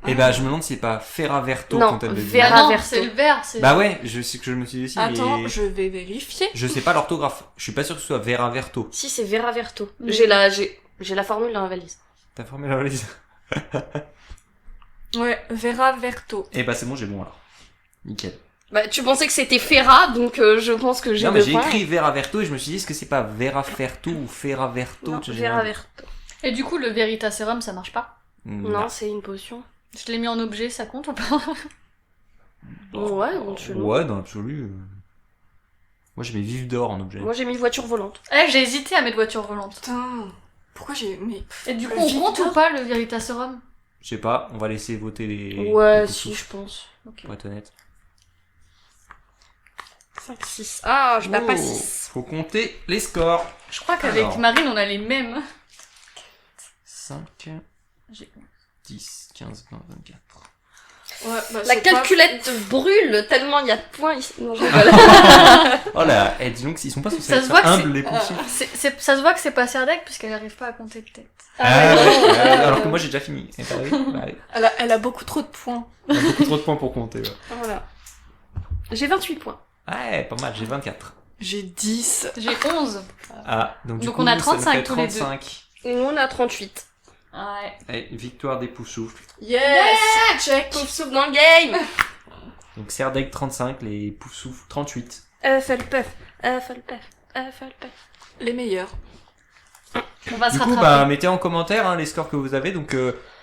Et bah, je me demande si c'est pas Ferraverto Non, quand elle le dit. Vera- Ah non, Verso. c'est le vert. C'est... Bah ouais, je sais que je me suis dit aussi, Attends, mais... je vais vérifier. Je sais pas l'orthographe. Je suis pas sûr que ce soit Verraverto. Si, c'est Veraverto. Mm. J'ai la formule dans la valise. T'as formé la valise? Ouais, Vera Verto. Eh bah, c'est bon, j'ai bon, alors. Nickel. Bah, tu pensais que c'était Ferra, donc je pense que j'ai Non, mais 2 j'ai points. écrit Verraverto et je me suis dit, est-ce que c'est pas Veraferto ou Ferraverto? Non, tu sais, Veraverto. Et du coup, le Veritaserum, ça marche pas? Non, c'est une potion. Je l'ai mis en objet, ça compte ou pas? Ouais, éventuellement. Ouais, dans l'absolu. Moi, j'ai mes vives d'or en objet. Moi, j'ai mis voiture volante. Eh, j'ai hésité à mettre voiture volante. Putain, pourquoi j'ai... Mais... Et du Le coup, on Victor compte ou pas le Veritaserum? Je sais pas, on va laisser voter les... Ouais, les si, coups, je pense. pour être honnête. 5, 6. Ah, je bats pas Oh, 6. faut compter les scores. Je crois qu'avec Alors. Marine, on a les mêmes. 5, J'ai- 10, 15, 20, 24. Ouais, bah, La c'est calculette brûle tellement il y a de points ici. Non, je rigole. Oh là, eh, dis donc, ils sont pas censés Ça se être voit que humbles, c'est- les poussifs. Ça se voit que c'est pas Serdec puisqu'elle arrive pas à compter de tête. Ah, ouais. ouais, alors que moi, j'ai déjà fini. Eh bah oui, bah oui. Elle a beaucoup trop de points. On a beaucoup trop de points pour compter, ouais. Voilà. J'ai 28 points. Ouais, pas mal, j'ai 24. J'ai 10. J'ai 11. Ah, donc du Donc coup, on a ça nous 35 fait tous les deux. 35. Et nous, on a 38. Ouais. Eh, victoire des poussoufles. Yes, check. Pauvre soupe dans le game. Donc Serdeg 35, les poussoufles 38. Hufflepuff. Hufflepuff. Hufflepuff. Les meilleurs. On va se Du coup, rattraper. bah, mettez en commentaire les scores que vous avez. Donc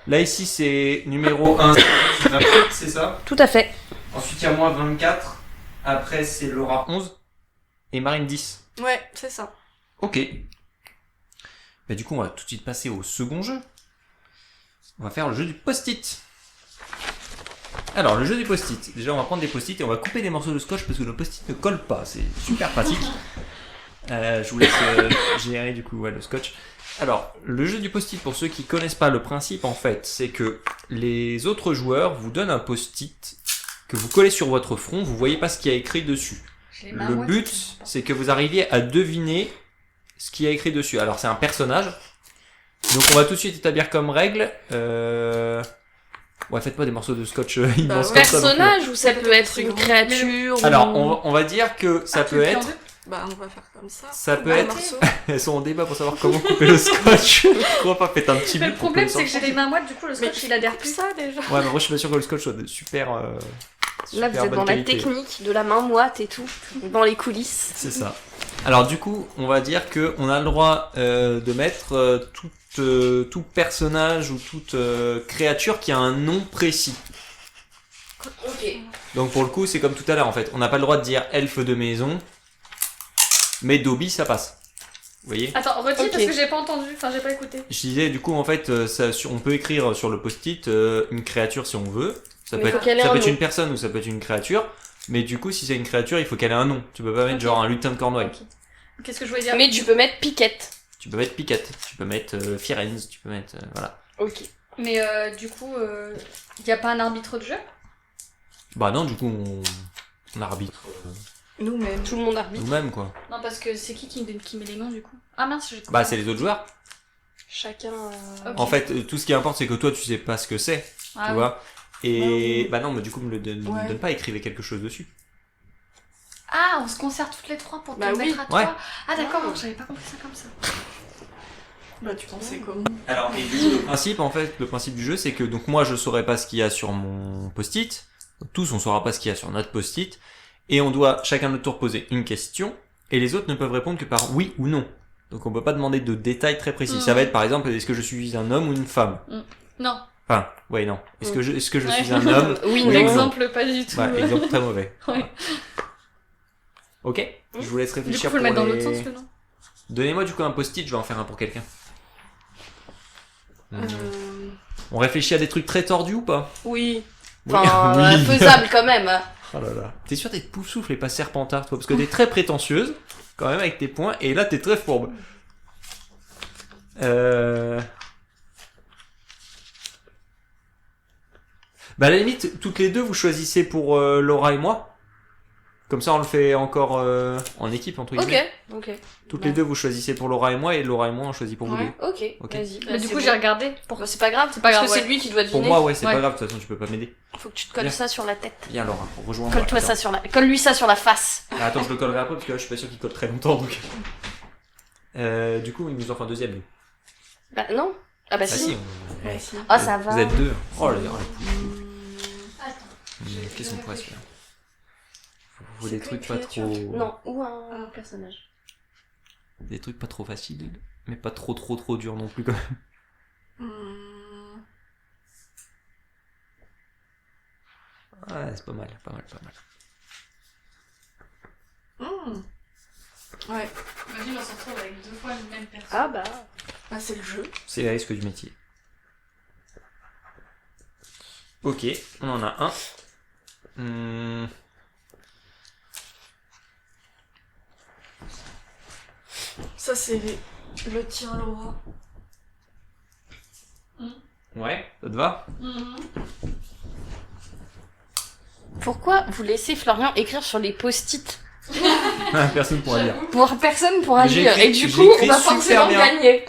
là, ici, c'est numéro 1, c'est ça. Tout à fait. Ensuite, il y a moi 24. Après, c'est Laura 11. Et Marine 10. Ouais, c'est ça. Ok. Bah, du coup, on va tout de suite passer au second jeu. On va faire le jeu du post-it. Alors, le jeu du post-it. Déjà, on va prendre des post-it et on va couper des morceaux de scotch parce que nos post-it ne collent pas. C'est super pratique. Je vous laisse gérer du coup le scotch. Alors, le jeu du post-it, pour ceux qui connaissent pas le principe, en fait, c'est que les autres joueurs vous donnent un post-it que vous collez sur votre front. Vous voyez pas ce qu'il y a écrit dessus. J'ai les mains Le moites. but, c'est que vous arriviez à deviner ce qu'il y a écrit dessus. Alors, c'est un personnage. Donc, on va tout de suite établir comme règle. Ouais, faites pas des morceaux de scotch immenses ouais. comme ça non plus. Personnage ou ça Ouais, peut être c'est une grand. créature Alors, ou... on va dire que ça Ah, peut tu le fais en être... deux Bah, on va faire comme ça. Ça peut Un être- morceau. Elles sont en débat pour savoir comment couper le scotch. Je crois pas, faites un petit Mais but le pour problème, que c'est que j'ai les mains moites, du coup, le Mais scotch, il adhère plus plus. ça déjà. Ouais, mais moi je suis pas sûr que le scotch soit de super... Là, super vous êtes bonne dans la qualité. technique de la main moite et tout, dans les coulisses. C'est ça. Alors du coup, on va dire que on a le droit de mettre tout personnage ou toute créature qui a un nom précis. Ok. Donc pour le coup, c'est comme tout à l'heure en fait. On n'a pas le droit de dire elfe de maison, mais Dobby ça passe. Vous voyez? Attends, redis Ok. parce que j'ai pas entendu, enfin j'ai pas écouté. Je disais du coup en fait, on peut écrire sur le post-it une créature si on veut. Ça Mais peut faut être, qu'elle ait ça un peut être nom. une personne ou ça peut être une créature. Mais du coup, si c'est une créature, il faut qu'elle ait un nom. Tu peux pas mettre Ok. genre un lutin de Cornouailles. Ok. Qu'est-ce que je voulais dire? Mais tu peux mettre piquette. Tu peux mettre Piquette, tu peux mettre Firenze, tu peux mettre voilà. Ok. Mais du coup, y a pas un arbitre de jeu? Bah non, du coup on arbitre Nous-mêmes. Tout le monde arbitre. nous-mêmes quoi. Non, parce que c'est qui met les noms du coup? Ah mince, j'ai Bah c'est les autres joueurs. Chacun... Ok. En fait, tout ce qui importe c'est que toi tu sais pas ce que c'est, Ah, tu oui. vois. Et oui. bah non, mais du coup me le donne Ouais. pas, écrivez quelque chose dessus. Ah, on se concerte toutes les trois pour te Bah le oui. mettre à toi. Ouais. Ah d'accord, Ouais. j'avais pas compris ça comme ça. Bah, tu pensais comment? Alors et du coup, le principe du jeu c'est que donc moi je saurais pas ce qu'il y a sur mon post-it. Tous on saura pas ce qu'il y a sur notre post-it. Et on doit chacun notre tour poser une question. Et les autres ne peuvent répondre que par oui ou non. Donc on peut pas demander de détails très précis. Ça va être par exemple, est-ce que je suis un homme ou une femme? Non. Enfin, ouais, non. Est-ce que je Ouais. suis un homme? Oui, Oui, non. L'exemple pas du tout. Bah, exemple très mauvais. Ouais. Ok, je vous laisse Du coup, réfléchir faut le mettre pour dans les- l'autre sens le nom. Donnez-moi du coup un post-it, je vais en faire un pour quelqu'un. Euh... On réfléchit à des trucs très tordus ou pas? Oui. Oui. Enfin, Oui. faisable quand même. Oh là là. T'es sûr d'être Poufsouffle et pas Serpentard, toi? Parce que t'es très prétentieuse, quand même, avec tes points, et là, t'es très fourbe. Bah, à la limite, toutes les deux, vous choisissez pour Laura et moi. Comme ça, on le fait encore en équipe, entre guillemets. Ok. Toutes les deux, vous choisissez pour Laura et moi, et Laura et moi, on choisit pour vous deux. Ok, Ok. vas-y. Mais du c'est coup, bon. j'ai regardé. Pourquoi c'est pas grave? C'est pas grave, Parce que c'est ouais. lui qui doit deviner. Pour moi, ouais, c'est Ouais. pas grave, de toute façon, tu peux pas m'aider. Faut que tu te colles Viens. ça sur la tête. Viens, Laura, rejoins-moi. Colle-toi Attends. ça sur la... Colle-lui ça sur la face. Ah, attends, je le collerai après, parce que là, je suis pas sûr qu'il colle très longtemps, donc... du coup, il nous en faut un deuxième, nous. Bah non. Ah bah Ah si. si, Ouais, si. Ah ça va. Vous êtes deux. Oh là là. Attends. Qu'est-ce qu'on pourrait se faire? Faut C'est des que trucs une pas créature. trop... Non, ou un personnage. Des trucs pas trop faciles, mais pas trop durs non plus, quand même. Ouais, c'est pas mal. Ouais. Imagine, on se retrouve avec 2 fois le même personne. Ah bah. Ah, c'est le jeu. C'est le risque du métier. Ok, on en a un. Ça, c'est le tien, Laura. Ouais, ça te va? Pourquoi vous laissez Florian écrire sur les post-it? Personne pourra lire. Personne pourra Mais j'ai lire. écrit- Et du j'ai coup, on écrit va super forcément bien. gagner.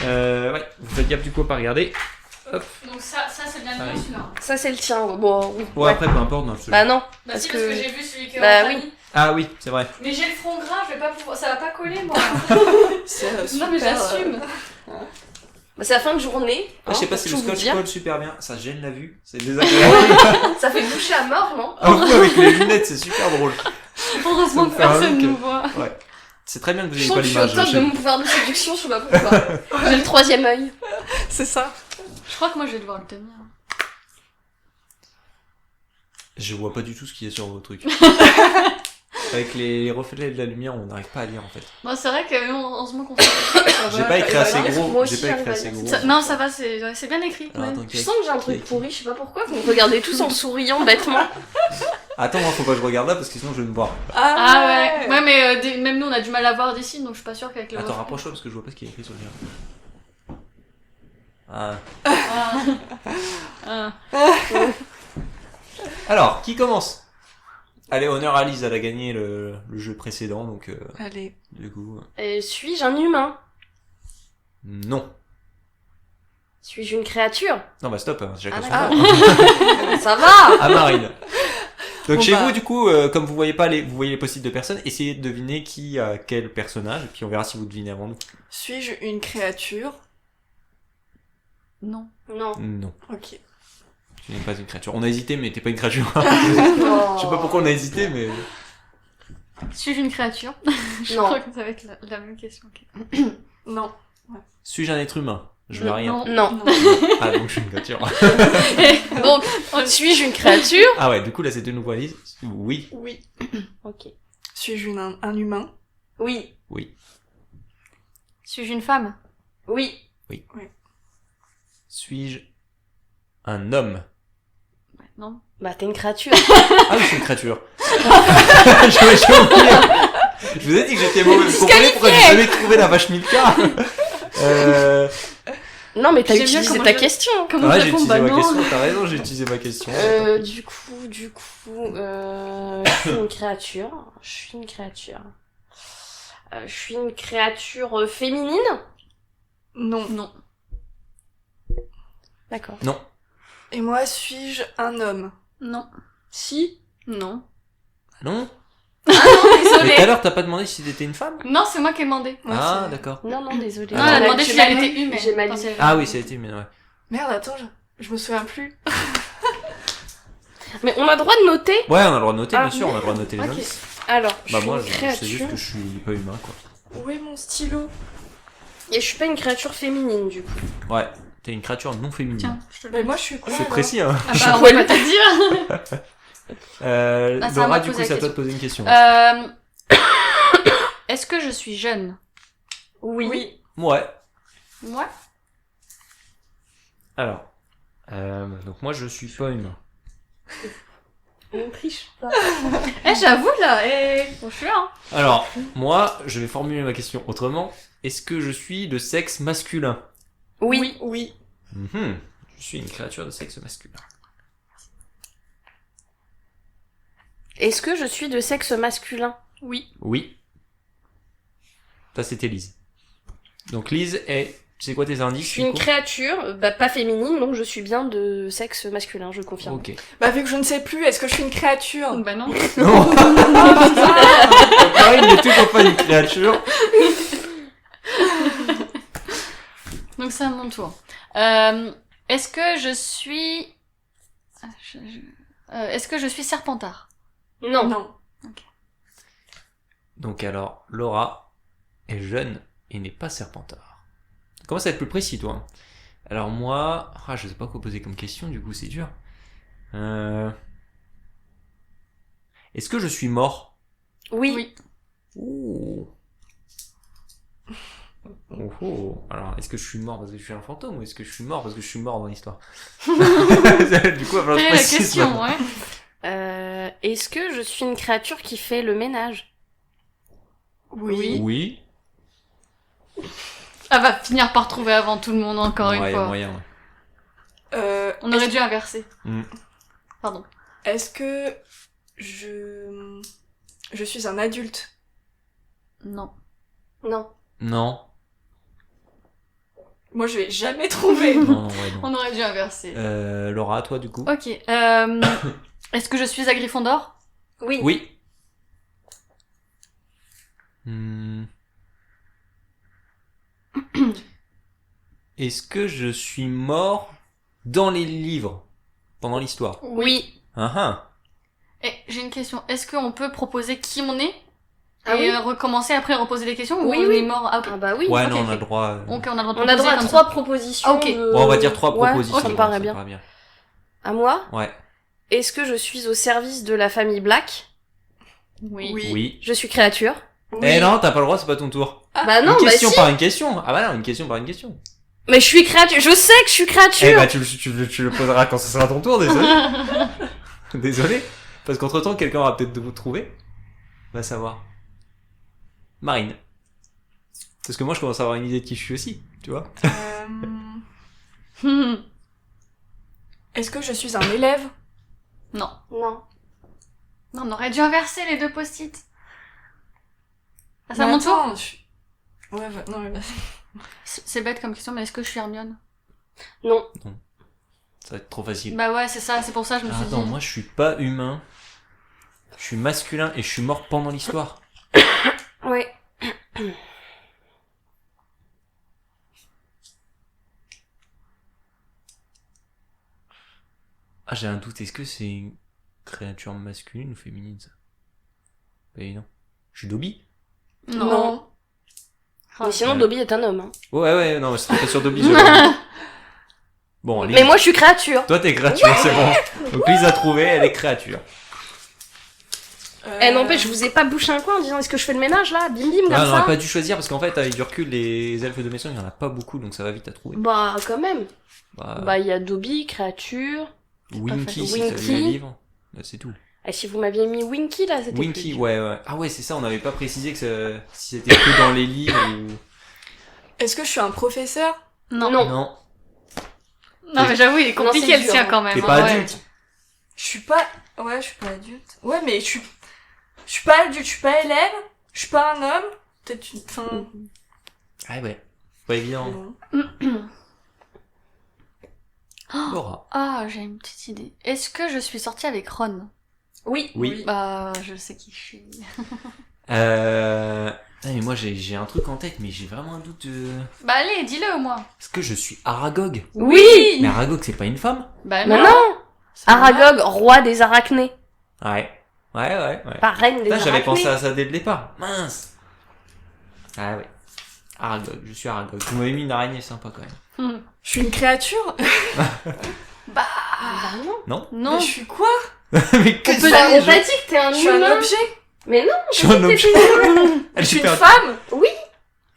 Ouais, vous faites gaffe du coup à pas regarder. Hop. Donc ça c'est bien Ah le oui. celui-là. Ça c'est le tien. Bon, oui. Ouais, après, peu importe. Non, Bah non. Bah Parce si, que- parce que j'ai vu celui qui est Bah en oui. famille. Ah oui, c'est vrai. Mais j'ai le front gras, je vais pas pouvoir... ça va pas coller moi. C'est Non mais j'assume. Bah, c'est la fin de journée. Ah, je sais pas si le pour tout vous scotch dire. colle super bien. Ça gêne la vue. C'est désagréable. Ça fait boucher à mort, non? Ah, vous, avec les lunettes, c'est super drôle. Heureusement que Ça me fait un personne look. nous voit. Ouais. C'est très bien que vous Je ayez sens pas que je suis au l'image. top de mon pouvoir de séduction, je sais pas pourquoi. J'ai le 3e œil. C'est ça. Je crois que moi je vais devoir le tenir. Je vois pas du tout ce qu'il y a sur vos trucs. Avec les reflets de la lumière, on n'arrive pas à lire en fait. Bon, c'est vrai que heureusement qu'on fait. J'ai pas écrit assez gros. Moi J'ai aussi, pas écrit j'arrive à assez lire. gros. Non, ça va, c'est bien écrit. Alors, ouais. attends, Je sens que j'ai un truc qui- pourri, je sais pas pourquoi, vous me regardez tous en souriant bêtement. Attends, moi, faut pas que je regarde là parce que sinon je vais me voir. Ah ouais. Ouais, mais même nous on a du mal à voir d'ici, donc je suis pas sûre qu'avec le. Attends, rapproche-toi parce que je vois pas ce qui est écrit sur le lien. Ah. Ah. Alors, qui commence? Allez, honneur à Lise, elle a gagné le jeu précédent, donc Allez. du coup... Suis-je un humain? Non. Suis-je une créature? Non, bah stop, hein, chacun son d'accord. tour. Ça va! Ah, Marine. Donc Bon, chez bah. vous, du coup, comme vous voyez pas vous voyez les post-it de personnes, essayez de deviner qui a quel personnage, et puis on verra si vous devinez avant nous. Suis-je une créature? Non. Non. Non, Ok. tu n'es pas une créature. On a hésité, mais t'es pas une créature. Je sais pas pourquoi on a hésité, mais... Suis-je une créature? Je Non. crois que ça va être la même question. ok. Non. Suis-je un être humain? Je veux rien. Non. Non. Non. Ah, donc je suis une créature. Donc, suis-je une créature? Ah ouais, du coup, là, c'est de nouveau Alice. Oui. Oui. Ok. Suis-je un humain? Oui. Oui. Suis-je une femme? Oui. Suis-je un homme? Ouais, non. Bah, t'es une créature. Ah oui, je suis une créature. J'ai oublié. Je vous ai dit que j'étais mauvais. Vous comprenez pourquoi j'ai jamais trouvé la vache Milka? Non, mais t'as J'aime bien utilisé comment ta je- question. Comment Ouais, je j'ai réponds? utilisé Bah ma non. question. T'as raison, j'ai utilisé ma question. Du coup, je suis une créature. Je suis une créature. Je suis une créature féminine. Non. Non. D'accord. Non. Et moi, suis-je un homme? Non. Si. Non. Non? Non, Mais désolé. tout à l'heure, t'as pas demandé si t'étais une femme? Non, c'est moi qui ai demandé. Ouais, Ah, c'est- d'accord. Non, non, désolé. Non, elle a Alors, demandé j'ai si mal elle lu. était humaine. J'ai mal Enfin, lu. c'est- Ah oui, ça a été, mais ouais. Merde, attends, je me souviens plus. Mais on a le droit de noter. Ouais, on a le droit de noter, Ah, bien sûr, on a le droit de noter les Ok. indices. Alors, je Bah suis moi, une je sais créature. juste que je suis pas humain, quoi. Où est mon stylo? Et je suis pas une créature féminine, du coup. Ouais, t'es une créature non féminine. Tiens, je te le Mais dis. moi, je suis quoi? C'est alors précis, hein. Ah bah, on va pas te dire. Ah, c'est à moi Laura, de du coup, poser c'est à la toi de poser une question. Est-ce que je suis jeune? Oui. Ouais. Moi? Alors, donc moi je suis pas humain. On triche pas. J'avoue là, bon, je suis là. Hein. Alors, moi, je vais formuler ma question autrement. Est-ce que je suis de sexe masculin? Oui. Oui. Je suis une créature de sexe masculin. Est-ce que je suis de sexe masculin? Oui. Oui. Ça, c'était Lise. Donc, Lise est... Tu sais quoi tes indices? Je suis une créature, pas féminine, donc je suis bien de sexe masculin, je confirme. Ok. Bah vu que je ne sais plus, est-ce que je suis une créature? Bah non. Non. Il n'était pas une créature. Donc c'est à mon tour. Est-ce que je suis... Est-ce que je suis Serpentard? Non. Non. Donc alors, Laura est jeune et n'est pas Serpentard. Commence à être plus précis, toi. Alors moi... je sais pas quoi poser comme question, du coup c'est dur. Est-ce que je suis mort? Oui. Ouh. Oh. Alors, est-ce que je suis mort parce que je suis un fantôme ou est-ce que je suis mort parce que je suis mort dans l'histoire? Du coup, alors, Quelle est la question, ouais. Est-ce que je suis une créature qui fait le ménage? Oui. Oui. Elle va finir par trouver avant tout le monde encore une Ouais, y a fois. moyen, ouais. On aurait dû inverser. Pardon. Est-ce que je suis un adulte? Non. Non. Non. Moi, je vais jamais trouver. Non. On aurait dû inverser. Laura, toi, du coup? Ok. Est-ce que je suis à Gryffondor? Oui. Oui. Est-ce que je suis mort dans les livres pendant l'histoire? Oui. Et j'ai une question. Est-ce qu'on peut proposer qui on est Ah et oui. Recommencer après reposer des questions Oui, ou on oui. est mort? Ah, ok. Ah bah oui. Ouais, ok, non, on a ok. le droit. Ok, on a le droit de On a droit à proposer 3 comme propositions. Ah, ok. de- Bon, on va dire 3 Ouais, propositions. ça me ouais, paraît ça bien. me paraît bien. À moi? Ouais. Est-ce que je suis au service de la famille Black? ça. Oui. Oui. Je suis créature. Eh non, t'as pas le droit, c'est pas ton tour. Bah non, une bah question si. par une question. Ah bah non, une question par une question. Mais je suis créature. Je sais que je suis créature. Eh bah tu le poseras quand ce sera ton tour, désolé. Désolé. Parce qu'entre temps, quelqu'un aura peut-être de vous trouver. Va savoir. Marine. Parce que moi, je commence à avoir une idée de qui je suis aussi, tu vois. Est-ce que je suis un élève? Non. Non. Non, on aurait dû inverser les 2 post-it. Ah, c'est à Mais mon tour? attends, Ouais, non, mais... C'est bête comme question, mais est-ce que je suis Hermione? Non. Ça va être trop facile. Bah ouais, c'est ça, c'est pour ça que je me suis Attends, dit. moi, je suis pas humain. Je suis masculin et je suis mort pendant l'histoire. Ouais. Ah, j'ai un doute. Est-ce que c'est une créature masculine ou féminine, ça? Bah non. Je suis Dobby? Non. Ah, Mais sinon, Ouais. Dobby est un homme. Hein. Ouais, non, je serais pas sûr Dobby. j'avoue. Bon, Lise, Mais moi, je suis créature. toi, t'es créature, c'est bon. Donc, Lise a trouvé, elle est créature. Eh, n'empêche, je vous ai pas bouché un coin en disant est-ce que je fais le ménage là? Bim bim, comme Ah, on aurait ça? pas dû choisir parce qu'en fait, avec du recul, les elfes de maison, il y en a pas beaucoup, donc ça va vite à trouver. Bah, quand même. Bah, Bah, il y a Dobby, créature. Winky, si Winky. t'as lu les livres. Bah, c'est tout. Et si vous m'aviez mis Winky là, c'était Winky, plus dur. ouais. Ah ouais, c'est ça, on n'avait pas précisé que si c'était que dans les livres ou... Est-ce que je suis un professeur? Non. Non. Non. Non, mais j'avoue, il est compliqué c'est le dur, tien hein. quand même. T'es hein, pas ouais. adulte. Je suis pas... Ouais, je suis pas adulte. Ouais, mais je suis pas adulte, je suis pas élève, je suis pas un homme. Peut-être une... Enfin... Ah ouais. Pas évident. non. Laura. Ah, j'ai une petite idée. Est-ce que je suis sortie avec Ron? Oui. Oui. Bah, je sais qui je suis. Ah, mais moi, j'ai un truc en tête, mais j'ai vraiment un doute. Bah allez, dis-le au moins. Est-ce que je suis Aragog? Oui. Mais Aragog, c'est pas une femme? Bah Mais non. non. C'est pas Aragog, roi des arachnées. Ouais. Ouais. Pas reine des Putain, arachnées. j'avais pensé à ça dès le départ. Mince. Ah ouais. Aragog, je suis Aragog. Vous m'avez mis une araignée sympa quand même. Je suis une créature? Bah non. Non. Mais je suis quoi? Mais que On t'a sais-je? dit que t'es un Je suis un humain. objet? Mais non. Je suis un objet. Je suis une femme? Oui.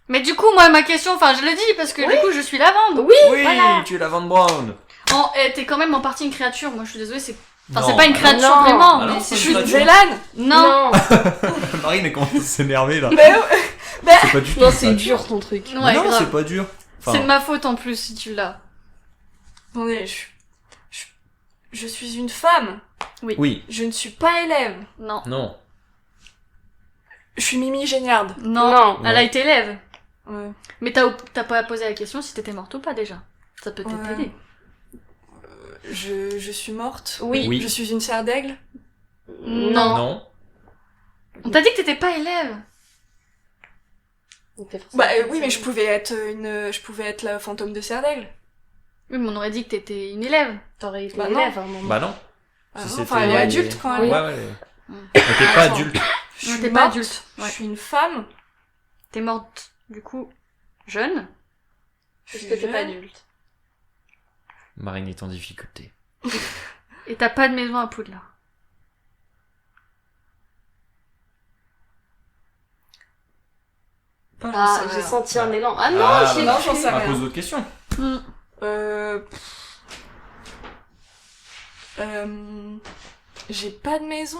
Mais du coup, moi, ma question, enfin, je le dis parce que du coup, je suis lavande. Oui, Oui, voilà. tu es la Van Brown. T'es quand même en partie une créature. Moi, je suis désolée, c'est. Enfin, Non, c'est pas une bah créature non. vraiment, Bah non, mais c'est c'est une juste. créature. Vélan. Non. Marine est commencé à s'énerver là. Mais C'est pas du tout. Non, une c'est créature. dur ton truc. Ouais, non, grave. c'est pas dur. C'est de ma faute en plus si tu l'as. attendez, je suis une femme. Oui. Je ne suis pas élève. Non. Non. Je suis Mimi Géniarde. Non. Non. Elle a été élève. Ouais. Mais t'as pas posé la question si t'étais morte ou pas déjà. Ça peut peut-être Ouais. t'aider. Je suis morte. Oui. Oui. Je suis une serre d'aigle. Non. Non. On t'a dit que t'étais pas élève. Bah oui, mais je pouvais être la fantôme de serre d'aigle. Oui, mais on aurait dit que t'étais une élève. T'aurais été Bah non. élève à un moment. Bah non. Ah Si non, c'était- enfin, elle est adulte quand Ouais, même. ouais. Mm. Mais t'es pas Attends. adulte. Je Non, suis t'es pas morte, adulte. Je Ouais. suis une femme. T'es morte, du coup, jeune. Est-ce que t'es pas adulte? Marine est en difficulté. Et t'as pas de maison à Poudlard. Pas, j'en Ah, sais j'ai rien. senti un élan. Ah non, Ah, j'ai non, j'en sais On rien. pose d'autres questions. Mm. Euh... J'ai pas de maison.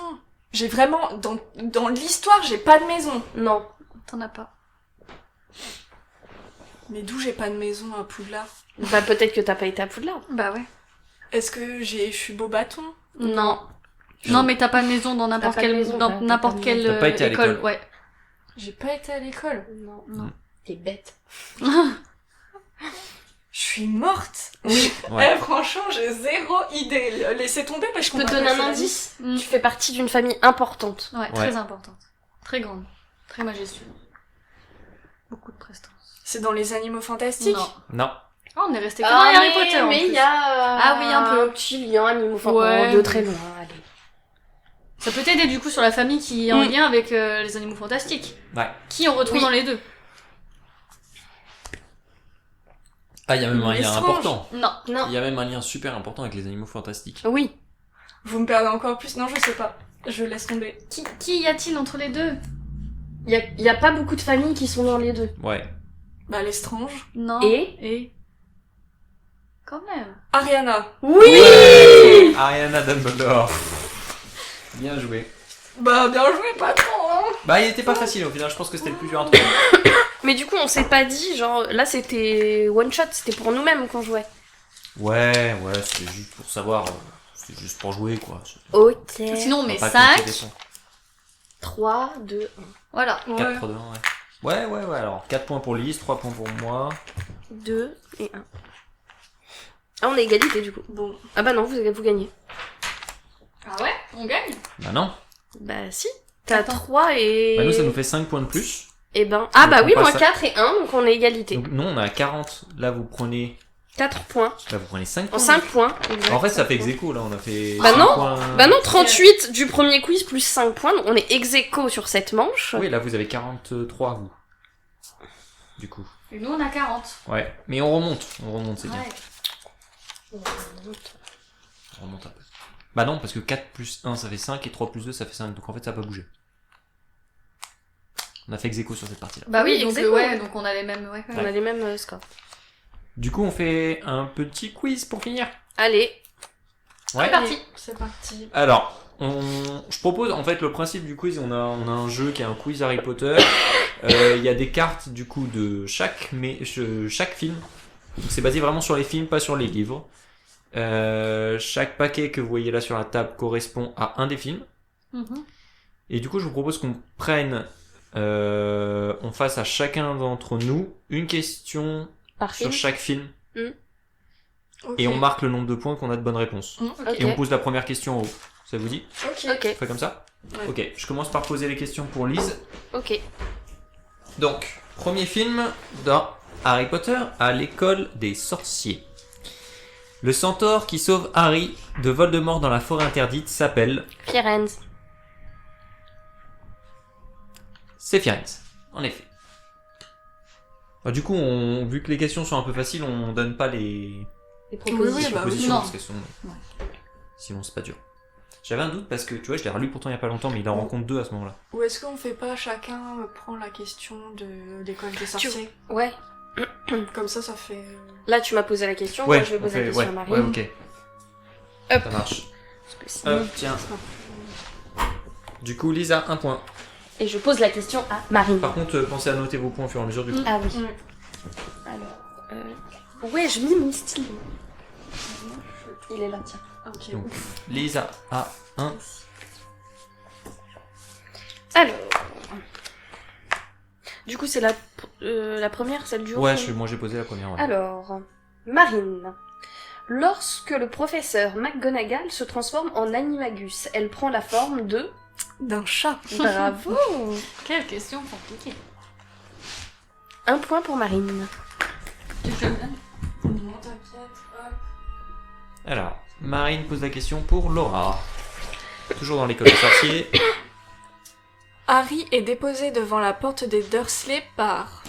J'ai vraiment... Dans l'histoire, j'ai pas de maison. Non. T'en as pas. Mais d'où j'ai pas de maison à Poudlard? Bah peut-être que t'as pas été à Poudlard. Bah ouais. Est-ce que je suis beau bâton? Non. Non, mais t'as pas de maison dans n'importe T'as pas de quelle, maison, dans t'as n'importe pas de quelle maison. T'as pas été à école. l'école. Ouais. J'ai pas été à l'école. Non. Non. T'es bête. Je suis morte. Ouais. Franchement, j'ai zéro idée. Laissez tomber parce Je qu'on peux te m'a donner un passé la indice. Mm. Tu fais partie d'une famille importante. Ouais, très importante. Très grande. Très majestueuse. Beaucoup de prestance. vie. C'est dans les animaux fantastiques? Non. Non. Ah, on est resté que dans les Harry Potter. en Mais plus. il y a Ah oui, un peu. petit lien animaux Ouais. de très loin. Allez. Ça peut t'aider du coup sur la famille qui est en Mm. lien avec les animaux fantastiques. Ouais. Qui on retrouve Oui. dans les deux. Ah, il y a même un lien Lestrange. important. Non. Non. Il y a même un lien super important avec les animaux fantastiques. Oui. Vous me perdez encore plus? Non, je sais pas. Je laisse tomber. Qui y a-t-il entre les deux? Il y a pas beaucoup de familles qui sont dans les deux. Ouais. Bah, l'estrange. Non. Et Quand même. Ariana. Oui. Ariana Dumbledore. Bien joué. Bah, bien joué, pas trop, hein. Bah, il était pas facile au final, je pense que c'était le plus dur à trouver. Mais du coup, on s'est pas dit, genre, là c'était one shot, c'était pour nous-mêmes qu'on jouait. Ouais, c'était juste pour savoir. C'était juste pour jouer quoi. Ok. Sinon on On met va pas compter 5. des points. 3, 2, Voilà. 4 de 1, ouais. Alors, 4 points pour Lise, 3 points pour moi. 2 et 1. Ah, on est égalité du coup. Bon. Ah bah non, vous gagnez. Ah ouais? On gagne? Bah non. Bah si. T'as Attends. 3 et... Bah nous, ça nous fait 5 points de plus. Et ben... Ah Donc, bah on oui, passe moi à- 4 et 1, donc on est égalité. Donc, non, on a 40. Là, vous prenez. 4 points. Là, vous prenez 5 points. En 5 points. exact. En fait, ça 5 fait points. ex aequo, là, on a fait. Bah 5 non. points. Bah non, 38 du premier quiz plus 5 points, donc on est ex aequo sur cette manche. Oui, là, vous avez 43, vous. Du coup. Et nous on a 40. Ouais. Mais on remonte, c'est bien. Ouais. On remonte un peu. Bah non, parce que 4 plus 1, ça fait 5, et 3 plus 2, ça fait 5. Donc en fait, ça va pas bouger. On a fait ex aequo sur cette partie-là. Bah oui, Oui, donc exactement. ouais, donc on a les mêmes. Ouais, quand On même. a les mêmes scores. Du coup, on fait un petit quiz pour finir. Allez. Ouais. C'est parti. C'est parti. Alors, je propose, en fait, le principe du quiz, on a un jeu qui est un quiz Harry Potter. Il y a des cartes, du coup, de chaque film. Donc, c'est basé vraiment sur les films, pas sur les livres. Chaque paquet que vous voyez là sur la table correspond à un des films. Mhm. Et du coup, je vous propose qu'on prenne, on fasse à chacun d'entre nous une question Par sur film. chaque film. Ok. Et on marque le nombre de points qu'on a de bonnes réponses. Ok. Et on pose la première question en haut. Ça vous dit? Ok. Ok. On fait comme ça? Ouais. Ok, je commence par poser les questions pour Lise. Ok. Donc, premier film dans Harry Potter à l'école des sorciers. Le centaure qui sauve Harry de Voldemort dans la forêt interdite s'appelle... Firenze. C'est Firenze, en effet. Bah, du coup, vu que les questions sont un peu faciles, on donne pas les Les Oui, oui, bah oui. propositions Non. parce qu'elles sont... Ouais. Sinon, c'est pas dur. J'avais un doute parce que, tu vois, je l'ai relu pourtant il y a pas longtemps, mais il en rencontre 2 à ce moment-là. Ou est-ce qu'on fait pas chacun prend la question de l'école des sorciers Ouais. Comme ça fait... Là, tu m'as posé la question, Ouais, moi je vais poser la question à Marine. ouais, ok. Hop. Ça marche. Parce que sinon- Hop, tiens. Du coup, Lisa, 1 point. Et je pose la question à Marine. Par contre, pensez à noter vos points au fur et à mesure du coup. Ah oui. Alors, ouais, je mis mon stylo. Il est là, tiens. Ok. Donc, Lisa a 1. Alors, du coup, c'est la première, celle du haut. Ouais, moi j'ai posé la première. Ouais. Alors, Marine. Lorsque le professeur McGonagall se transforme en Animagus, elle prend la forme de... D'un chat. Bravo. Quelle question compliquée. 1 point pour Marine. Tu veux que je le donne? Non, t'inquiète. Alors, Marine pose la question pour Laura. Toujours dans l'école des sorciers. Harry est déposé devant la porte des Dursley par...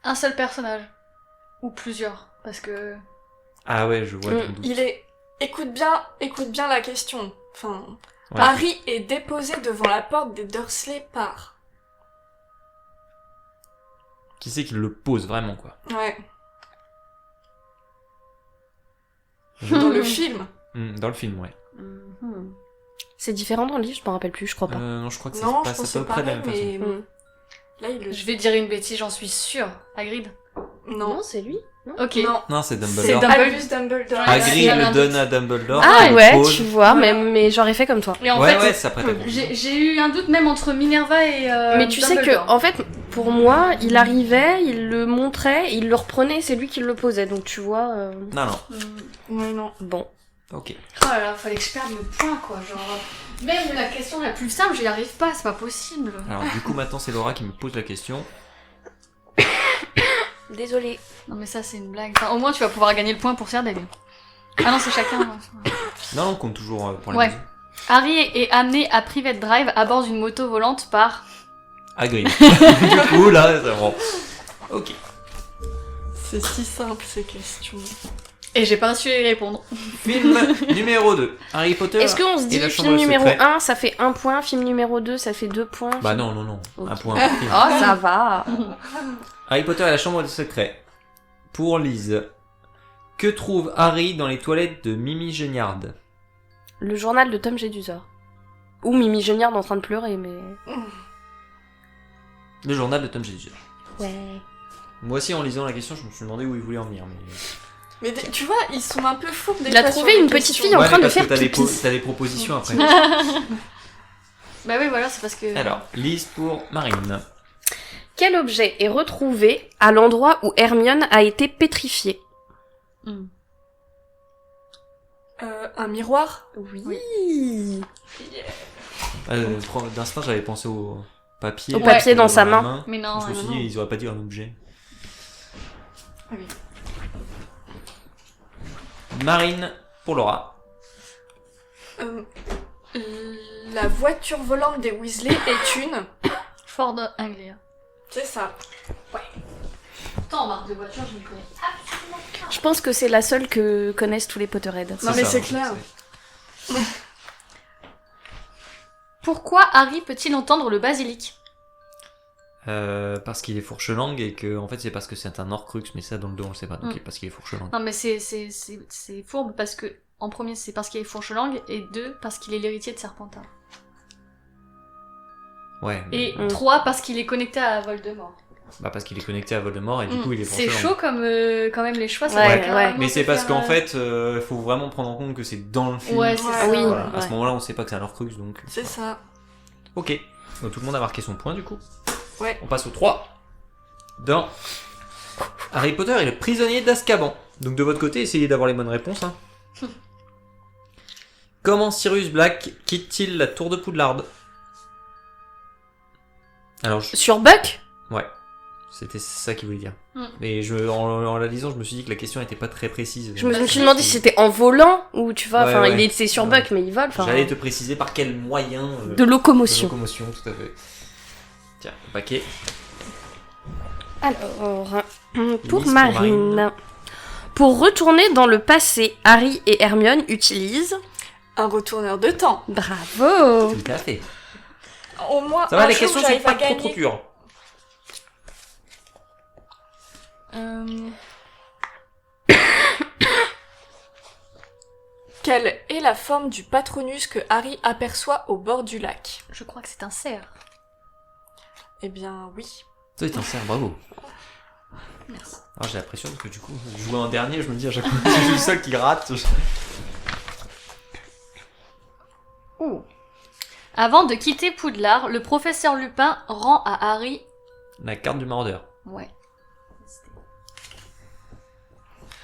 Un seul personnage. Ou plusieurs. Parce que... Ah ouais, je vois ton doute. Il est... Écoute bien la question. Enfin... Ouais. Harry est déposé devant la porte des Dursley par... Qui c'est qui le pose vraiment, quoi? Ouais. Dans le film. Dans le film, ouais. C'est différent dans le livre, je m'en rappelle plus, je crois pas. Non, je crois que ça Non, se je passe pense à que peu c'est près de la pareil, même façon. mais... Là, il le... Je vais dire une bêtise, j'en suis sûre. Hagrid. Non. Non, c'est lui. Ok. Non. Non, c'est C'est Dumbledore. Albus Dumbledore. Hagrid J'avais le un donne doute. à Dumbledore. Ah il ouais, pose. tu vois, Voilà. mais j'aurais fait comme toi. Et en Ouais, fait, ouais, ça prête à confusion. j'ai eu un doute même entre Minerva et Mais tu sais que, Dumbledore. en fait, pour moi, il arrivait, il le montrait, il le reprenait, c'est lui qui le posait, donc tu vois... Non, non. Ouais, non. Bon. Ok. Oh là là, fallait que je perde le point, quoi. Genre, même la question la plus simple, j'y arrive pas, c'est pas possible. Alors, du coup, maintenant, c'est Laura qui me pose la question. Désolée. Non, mais ça, c'est une blague. Enfin, au moins, tu vas pouvoir gagner le point pour Cerdaigle. Ah non, c'est chacun. Non, on compte toujours pour la Ouais. maison. Harry est amené à Private Drive à bord d'une moto volante par... Hagrid. Du coup, là, c'est bon. Ok. C'est si simple, ces questions. Et j'ai pas su y répondre. Film numéro 2. Harry Potter. Est-ce qu'on se et dit la film chambre numéro secrète. 1, ça fait 1 point, film numéro 2, ça fait 2 points Bah non, non, non. Ok. Un point. Oh, ça va. Harry Potter et la chambre des secrets. Pour Lise. Que trouve Harry dans les toilettes de Mimi Géniard? Le journal de Tom Jedusor. Ou Mimi Géniard en train de pleurer, mais... Le journal de Tom Jedusor. Ouais. Moi aussi, en lisant la question, je me suis demandé où il voulait en venir. Mais... Tu vois, ils sont un peu fous. Il a trouvé une petite fille en Ouais, train mais de parce faire que pipi. t'as des propositions après. Bah oui, voilà, c'est parce que... Alors, Lise pour Marine. Quel objet est retrouvé à l'endroit où Hermione a été pétrifiée? Un miroir. Oui. D'instinct, j'avais pensé au papier. Au papier dans sa la main. Mais non, Je me suis non, dit, non. ils auraient pas dit un objet. Ah oui. Marine pour Laura. La voiture volante des Weasley est une... Ford Anglia. C'est ça. Tant marque de voiture, je m'y connais. Je pense que c'est la seule que connaissent tous les Potterheads. Non, mais ça, c'est hein, clair. Pourquoi Harry peut-il entendre le basilic? Parce qu'il est fourche-langue et que en fait c'est parce que c'est un Horcrux, mais ça dans le 2 on le sait pas, donc parce qu'il est fourche-langue. Non, mais c'est fourbe parce que, en premier, c'est parce qu'il est fourche-langue, et 2, parce qu'il est l'héritier de Serpentard. Ouais. Et mais- 3, parce qu'il est connecté à Voldemort. Bah parce qu'il est connecté à Voldemort et du coup il est C'est fourche-langue. chaud comme quand même les choix, ça Ouais, va ouais. carrément Mais te c'est parce faire, qu'en fait, il faut vraiment prendre en compte que c'est dans le film. Ouais, c'est ça. Oui. Voilà. À ce Ouais. moment-là, on sait pas que c'est un Horcrux, donc. C'est ça. Ok. Donc tout le monde a marqué son point du coup. Ouais. On passe au 3. Dans Harry Potter est le prisonnier d'Azkaban. Donc de votre côté, essayez d'avoir les bonnes réponses. Hein. Comment Sirius Black quitte-t-il la tour de Poudlard? Alors, Sur Buck? ouais. C'était ça qu'il voulait dire. Mm. Mais en la lisant, je me suis dit que la question était pas très précise. Je me suis demandé si c'était en volant ou tu vois, Ouais, enfin, ouais. il était sur Ouais. Buck mais il vole. Enfin, J'allais te préciser par quel moyen de de locomotion. locomotion, tout à fait. Tiens, le paquet. Alors, pour pour Marine. Pour retourner dans le passé, Harry et Hermione utilisent... Un retourneur de temps. Bravo. Tout à fait. Au moins, Ça va, un les jour, questions sont j'arrive pas à trop gagner. dures. Quelle est la forme du Patronus que Harry aperçoit au bord du lac? Je crois que c'est un cerf. Eh bien, oui. Ça, c'est un cerf, bravo. Merci. Alors j'ai l'impression parce que du coup, je jouais en dernier, je me dis à chaque fois que je suis le seul qui rate. Avant de quitter Poudlard, le professeur Lupin rend à Harry... La carte du maraudeur. Ouais.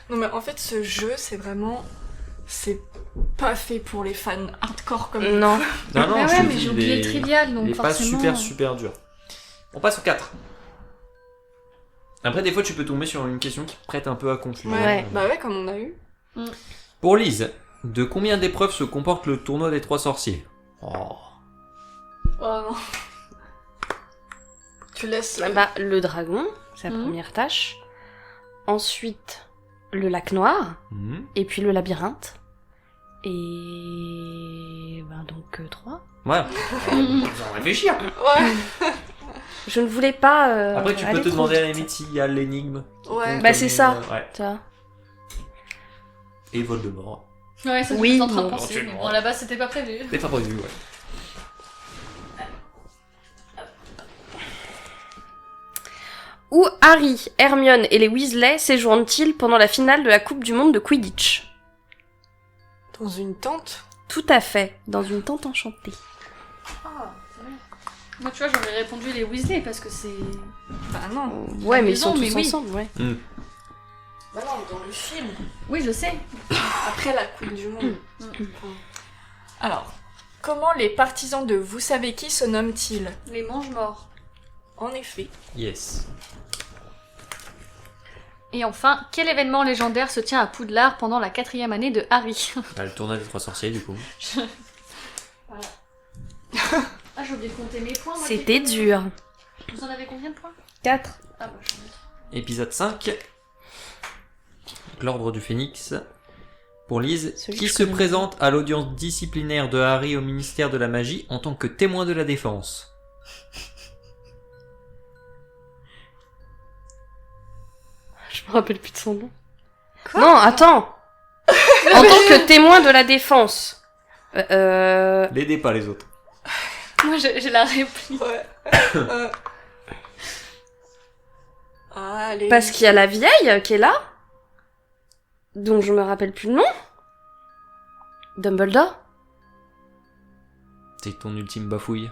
Non, mais en fait, ce jeu, c'est vraiment... C'est pas fait pour les fans hardcore comme nous. Non. Non, non, Bah je ouais, te mais dis, j'ai oublié le trivial, donc il est pas forcément... super dur. On passe au 4. Après, des fois, tu peux tomber sur une question qui prête un peu à confusion. Ouais. Bah ouais, comme on a eu. Pour Lise, de combien d'épreuves se comporte le tournoi des 3 sorciers? Oh. Oh non. Tu laisses... Bah, le dragon, c'est la Mhm. première tâche. Ensuite, le lac noir. Mhm. Et puis le labyrinthe. Et... Ben donc 3. Ouais. On va réfléchir. Ouais. Je ne voulais pas... Après, tu peux aller te trop demander à la vite. limite s'il y a l'énigme. Ouais. Bah, c'est ça. Ouais. Tu vois. Et Voldemort. Ouais, ça Oui, j'étais en train de bon, penser, mais éventuellement. bon, là-bas, c'était pas prévu. C'est pas prévu, ouais. Où Harry, Hermione et les Weasley séjournent-ils pendant la finale de la Coupe du Monde de Quidditch? Dans une tente? Tout à fait, dans une tente enchantée. Ah, c'est vrai. Moi, tu vois, j'aurais répondu les Weasley, parce que c'est... Bah non. Ouais, mais ils sont maison, tous mais oui. ensemble, ouais. Bah non, dans le film. Oui, je sais. Après la Coupe du Monde. Alors, comment les partisans de Vous savez qui se nomment-ils? Les mange-morts. En effet. Yes. Et enfin, quel événement légendaire se tient à Poudlard pendant la 4e année de Harry? Bah, le tournoi des 3 sorciers, du coup. Ah, j'ai oublié de compter mes points. moi, C'était dur. Vous en avez combien de points? 4. Ah, bah, je... Épisode 5. L'ordre du Phénix. Pour Lise, Celui qui que je se connais présente à l'audience disciplinaire de Harry au ministère de la Magie en tant que témoin de la défense? Je me rappelle plus de son nom. Non, attends. En tant que témoin de la défense. L'aidez pas les autres. Moi, j'ai la réplique. Ouais. Ah, allez. Parce qu'il y a la vieille qui est là. Dont je me rappelle plus le nom. Dumbledore. C'est ton ultime bafouille.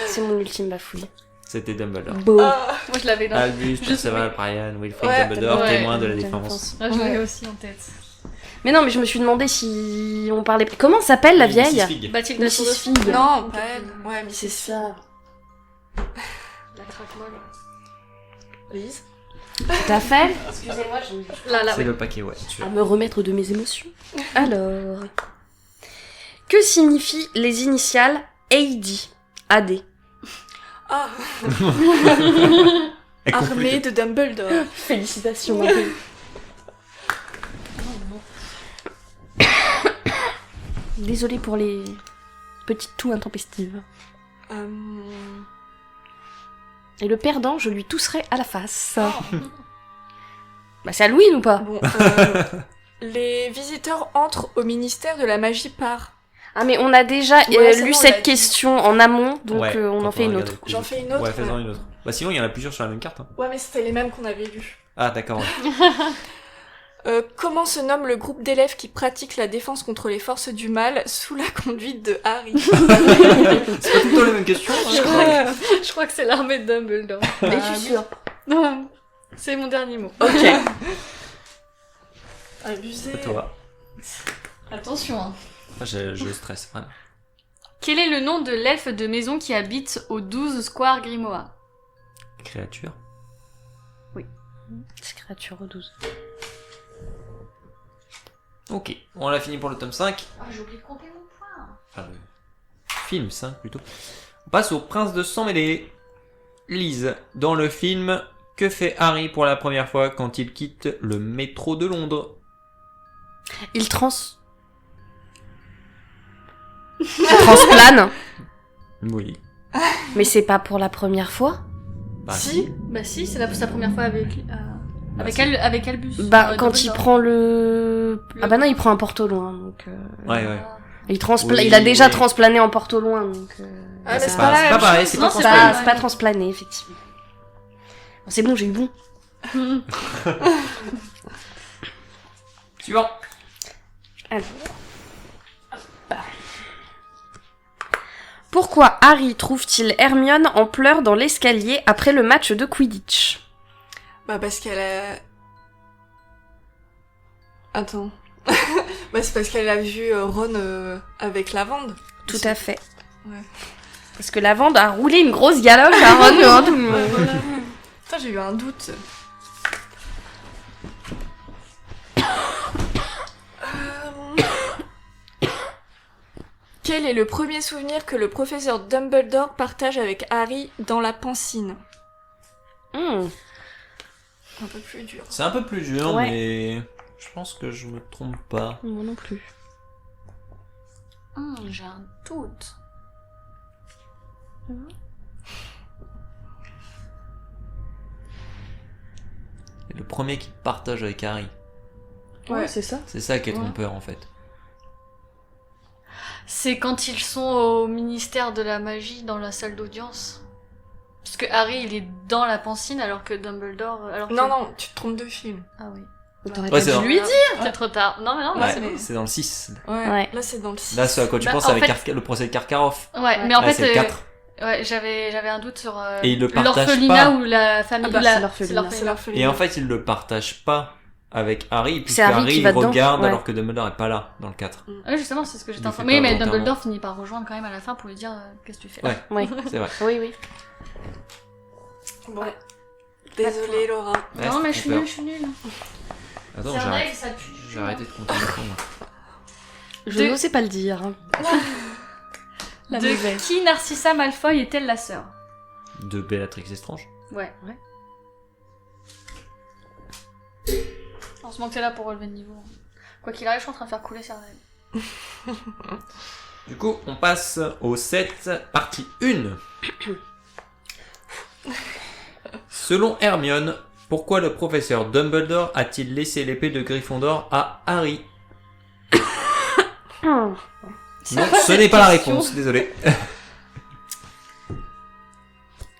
C'est mon ultime bafouille. C'était Dumbledore. Beau. Ah, Moi, je l'avais dans... Albus, Je Perceval, Brian, Wilfrid, Ouais, Dumbledore, ouais, témoin de la de la défense. Ah, je l'avais aussi en tête. Mais non, mais je me suis demandé si on parlait... Comment s'appelle la vieille? Mrs. Fig. Bathilde Mrs. Fig. non, pas elle. Ouais, mais C'est c'est ça. La craque-molle. Lise. Tout à fait. Excusez-moi, je Là, C'est oui. le paquet, ouais. à me remettre de mes émotions. Alors... Que signifient les initiales AD? AD. Ah, Elle armée complète. de Dumbledore. Félicitations, Marie. Désolée pour les petites toux intempestives. Et le perdant, je lui tousserai à la face. Bah c'est Halloween ou pas? Bon, les visiteurs entrent au ministère de la magie par... Ah mais on a déjà Ouais, c'est lu bon, on l'a cette dit. question en amont, donc Ouais, on quand en fait une regarde autre. les J'en autres. fais une autre, Ouais, fais-en ouais. une autre. Bah sinon, il y en a plusieurs sur la même carte. Hein. Ouais, mais c'était les mêmes qu'on avait lus. Ah, d'accord. Ouais. Comment se nomme le groupe d'élèves qui pratiquent la défense contre les forces du mal sous la conduite de Harry? C'est pas tout le temps les mêmes questions. Hein. Je crois que c'est l'armée de Dumbledore. Es-tu sûre? Non, c'est mon dernier mot. Ok. Abusé. C'est toi. Attention, hein. Ah, je stresse, vraiment. Quel est le nom de l'elfe de maison qui habite au 12 Square Grimoire? Créature. C'est créature au 12. Ok, on l'a fini pour le tome 5. Ah, j'ai oublié de compter mon point. Enfin, le film 5 plutôt. On passe au Prince de Sang Mêlé. Lise, dans le film, Que fait Harry pour la première fois quand il quitte le métro de Londres? Il transplane. Oui. Mais c'est pas pour la première fois. Bah, Si. Bah si, c'est sa première fois avec si. avec Albus. Bah quand il prend le... Ah bah non, il prend un porte au loin, donc... Ouais. Il Oui, a déjà oui. transplané en porte au loin, donc... Ah, mais c'est c'est pas la même pareil, chose. c'est Non, pas c'est transparent. C'est pas transplané, effectivement. Bon, c'est bon, j'ai eu bon. Suivant. Alors. Pourquoi Harry trouve-t-il Hermione en pleurs dans l'escalier après le match de Quidditch? Bah parce qu'elle a... Attends. Bah c'est parce qu'elle a vu Ron avec Lavande. Tout à fait. Ouais. Parce que Lavande a roulé une grosse galoche à Ron devant tout le monde. Ouais, voilà. Putain, j'ai eu un doute. Quel est le premier souvenir que le professeur Dumbledore partage avec Harry dans la pancine? Un peu plus dur. C'est un peu plus dur, Ouais. mais je pense que je me trompe pas. Moi non plus. J'ai un doute. C'est le premier qui partage avec Harry. Ouais. c'est ça. C'est ça qui est Ouais. trompeur en fait. C'est quand ils sont au ministère de la magie dans la salle d'audience. Parce que Harry, il est dans la pancine alors que Dumbledore... Non, non, tu te trompes de film. Ah oui. T'aurais Ouais, pas c'est dû vrai. lui dire. C'est trop tard. Non, mais non, là, Ouais, c'est bon. c'est dans le 6. Ouais. Là, c'est dans le 6. Là, ce à quoi tu Bah, penses en avec fait- le procès de Karkaroff. Ouais, mais en Là, fait, c'est le 4. ouais, j'avais un doute sur Et il le partage l'orphelinat pas. ou la famille. Ah bah, la- c'est l'orphelinat. C'est l'orphelinat. Et en fait, il le partage pas avec Harry, puisque C'est Harry Harry qui il va dedans, regarde ouais. alors que Dumbledore est pas là dans le 4. Ouais, justement, c'est ce que j'étais Il en train. fait Oui, pas mais volontairement. Dumbledore finit par rejoindre quand même à la fin pour lui dire qu'est-ce que tu fais. Ouais, Oui. c'est vrai. Oui, oui. Bon. Désolée, Laura. Ouais, Non, c'est mais je suis trompeur. nulle, je suis nulle. Attends, C'est vrai j'arrête. que ça pue. J'ai arrêté de compter les points, moi. Je De- n'osais pas le dire. La De mauvaise. qui Narcissa Malfoy est-elle la sœur? De Bellatrix Estrange. Ouais. Ouais. Heureusement que t'es là pour relever le niveau. Quoi qu'il arrive, je suis en train de faire couler Cerdaigle. Du coup, on passe au 7, partie 1. Selon Hermione, pourquoi le professeur Dumbledore a-t-il laissé l'épée de Gryffondor à Harry? Non, ce n'est pas la réponse, désolé.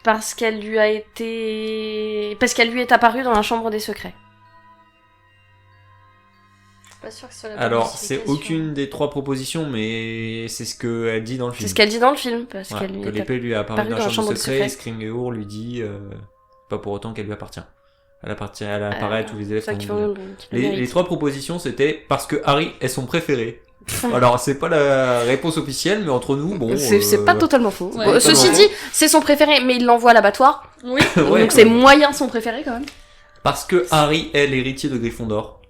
Parce qu'elle lui a été... Parce qu'elle lui est apparue dans la chambre des secrets. Je suis pas sûre que ce soit la bonne Alors, c'est justification. aucune des 3 propositions, mais c'est ce qu'elle dit dans le film. C'est ce qu'elle dit dans le film. Parce Ouais, qu'elle lui que est l'épée lui a apparu dans la chambre de secret, secrets. et Scrimgeour lui dit pas pour autant qu'elle lui appartient. Elle apparaît à tous les élèves. C'est ça qui qui vont font- dire. qui le Les méritent. 3 propositions, c'était parce que Harry est son préféré. Alors, c'est pas la réponse officielle, mais entre nous, bon... C'est pas totalement faux. Ouais. Bon, ceci Totalement. dit, c'est son préféré, mais il l'envoie à l'abattoir. Oui. Ouais, donc c'est moyen son préféré quand même. Parce que Harry est l'héritier de Gryffondor.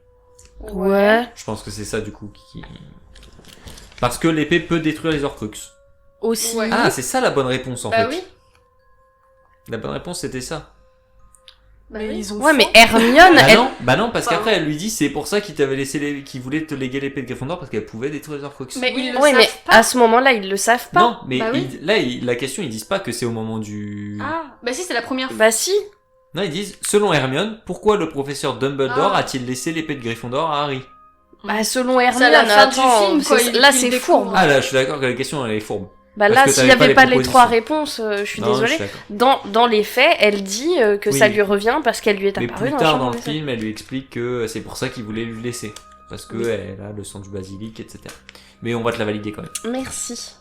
Ouais. Je pense que c'est ça, du coup, qui... Parce que l'épée peut détruire les Horcruxes. Aussi. Ouais. Ah, c'est ça la bonne réponse, en Bah fait. oui. La bonne réponse, c'était ça. Bah Mais oui. ils ont Ouais, faux. mais Hermione, elle... Bah non, parce Pardon. qu'après, elle lui dit, c'est pour ça qu'il t'avait laissé qu'il voulait te léguer l'épée de Gryffondor, parce qu'elle pouvait détruire les Horcruxes. Mais ils le Ouais, mais savent pas. à ce moment-là, ils le savent pas. Non, mais Bah oui. la question, ils disent pas que c'est au moment du... Ah, bah si, c'est la première fois. Bah si. Non, ils disent, selon Hermione, pourquoi le professeur Dumbledore Ah. a-t-il laissé l'épée de Gryffondor à Harry? Bah selon C'est à Hermione, la fin du attends, film, quoi, c'est- il- là il c'est découvre. fourbe. Ah là, je suis d'accord que la question, elle est fourbe. Bah parce là, que s'il t'avais n'y pas avait les pas les propositions. 3 réponses, je suis Non, je désolée. suis d'accord. Dans les faits, elle dit que Oui. ça lui revient parce qu'elle lui est Mais apparue plus dans la tard chambre dans le des secrets. film, elle lui explique que c'est pour ça qu'il voulait lui laisser. Parce que Oui. elle a le sang du basilic, etc. Mais on va te la valider quand même. Merci.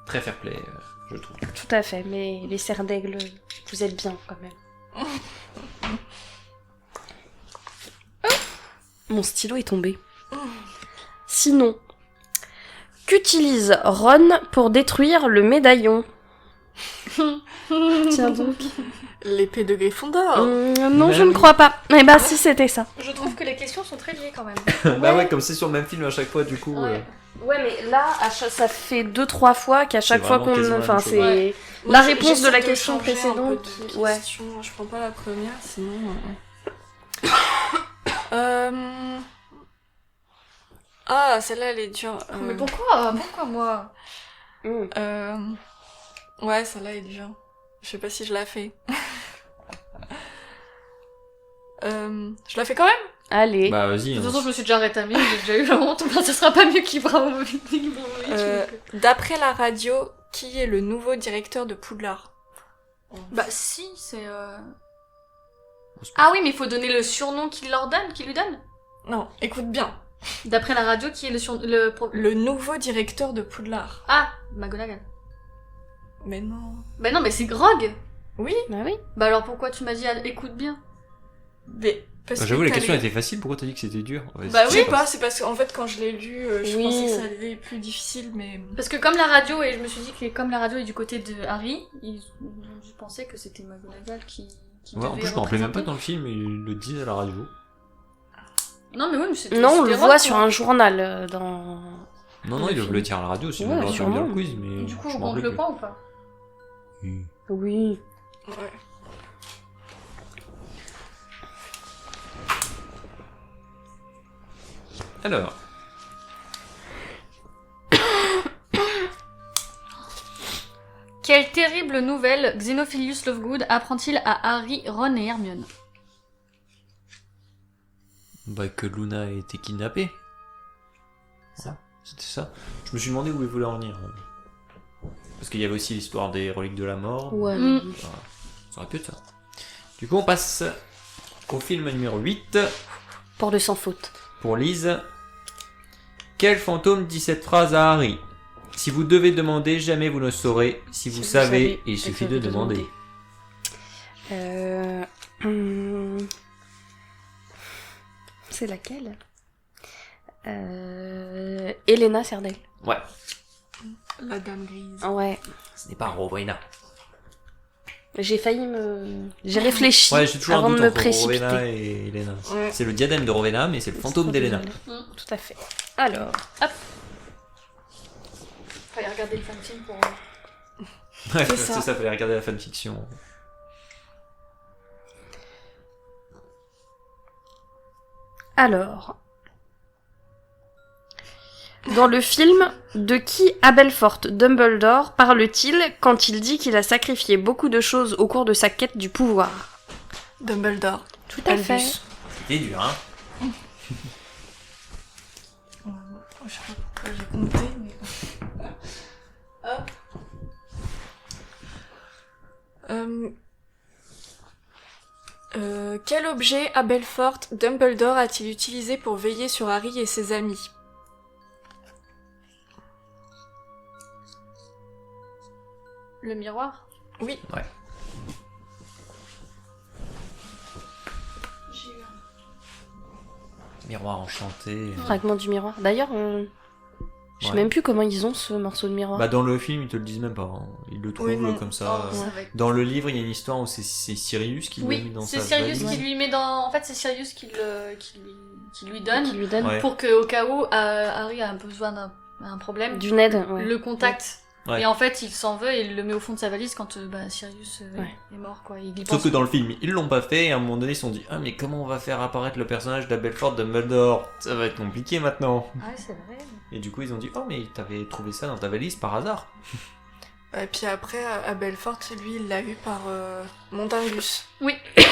Très fair play, je trouve. Tout à fait, mais les cerfs d'aigle, vous êtes bien quand même. Mon stylo est tombé. Sinon, qu'utilise Ron pour détruire le médaillon? Tiens donc. L'épée de Gryffondor. Non, Bah je ne oui. crois pas. Eh ben, si c'était ça. Je trouve que les questions sont très liées quand même. Bah ouais, comme c'est sur le même film à chaque fois, du coup. Ouais. Ouais, mais là, ça fait 2-3 fois qu'à chaque C'est fois vraiment qu'on. quasiment la Enfin, même chose. c'est. Ouais. La Moi, réponse de j'essaie la question changer un peu précédente. de Ouais. question. Je prends pas la première, sinon... Ah, celle-là, elle est dure. Mais pourquoi moi? Ouais, celle-là est dure. Je sais pas si je la fais. Je la fais quand même. Allez. Bah vas-y. De toute hein. façon, je me suis déjà rétamée, j'ai déjà eu la honte. Enfin, ça sera pas mieux qu'Ibrahimovic. D'après la radio, qui est le nouveau directeur de Poudlard? Bah si, c'est... Ah oui, mais il faut donner le surnom qu'il lui donne. Non, écoute bien. D'après la radio, qui est Le nouveau directeur de Poudlard. Ah, McGonagall. Mais non. Bah non, mais c'est Grog. Oui, Bah oui. Bah alors pourquoi tu m'as dit écoute bien? mais... Parce Bah, j'avoue, que la question t'as était facile, pourquoi t'as dit que c'était dur? Ouais, Bah Je oui, sais pas, c'est parce qu'en fait, quand je l'ai lu, je Oui. pensais que ça allait être plus difficile, mais... Parce que comme la radio, et je me suis dit que comme la radio est du côté de Harry, ils ont pensé que c'était McGonagall qui Ouais, en devait plus, je me rappelais même pas représenter. dans le film, ils le disent à la radio. Non mais oui, mais c'était... Non, on c'était le Rogue, voit quoi. sur un journal dans. Non, non, ils doivent le dire à la radio, sinon Ouais, on aurait pas bien sûrement. le quiz, mais. Du coup, je on m'en compte rappelle le plus. point ou pas? Oui. Oui. Ouais. Alors. Quelle terrible nouvelle Xenophilius Lovegood apprend-il à Harry, Ron et Hermione? Bah, que Luna a été kidnappée. Ça. C'était ça. Je me suis demandé où il voulait en venir. Parce qu'il y avait aussi l'histoire des reliques de la mort. Ouais. Ça aurait pu être ça. Du coup, on passe au film numéro 8. Pour le sans faute. Pour Lise. Quel fantôme dit cette phrase à Harry? Si vous devez demander, jamais vous ne saurez. Si vous savez, il suffit de demander. C'est laquelle Elena Serdel. Ouais, La dame grise. Ouais. ce n'est pas Rowena. J'ai failli me. J'ai réfléchi Ouais, j'ai toujours avant un de doute me entre précipiter. Rowena et Elena. Ouais. C'est le diadème de Rowena, mais c'est le fantôme d'Elena. Tout à fait. Alors. Fallait regarder le fanfilm pour... Ouais, C'est c'est ça. ça, fallait regarder la fanfiction. Alors. Dans le film, de qui Abelfort Dumbledore parle-t-il quand il dit qu'il a sacrifié beaucoup de choses au cours de sa quête du pouvoir? Dumbledore. Tout à fait. Albus. C'était dur, hein. Je sais pas pourquoi j'ai compté, mais... Hop. Quel objet Abelfort Dumbledore a-t-il utilisé pour veiller sur Harry et ses amis? Le miroir? Oui. Ouais. J'ai eu Miroir enchanté. Fragment du miroir. D'ailleurs, je sais Ouais. même plus comment ils ont ce morceau de miroir. Bah, dans le film, ils te le disent même pas. Hein. Ils le trouvent Oui, non. comme ça. ça va être... Dans le livre, il y a une histoire où c'est Sirius qui l'a mis Oui, dans c'est sa Sirius valise. qui lui met dans... En fait, c'est Sirius qui lui donne Qui lui donne Ouais. pour qu'au cas où Harry a besoin d'un problème, d'une aide. Ouais. le contacte. Ouais. Et en fait, il s'en veut et il le met au fond de sa valise quand Sirius Ouais. est mort, quoi. Il y Sauf pense. que dans le film, ils l'ont pas fait et à un moment donné, ils se sont dit ah mais comment on va faire apparaître le personnage d'Abelfort Dumbledore? Ça va être compliqué maintenant. Ah ouais, c'est vrai. Et du coup, ils ont dit oh mais t'avais trouvé ça dans ta valise par hasard. Et puis après, Abelfort, lui, il l'a eu par Montingus. Oui. Il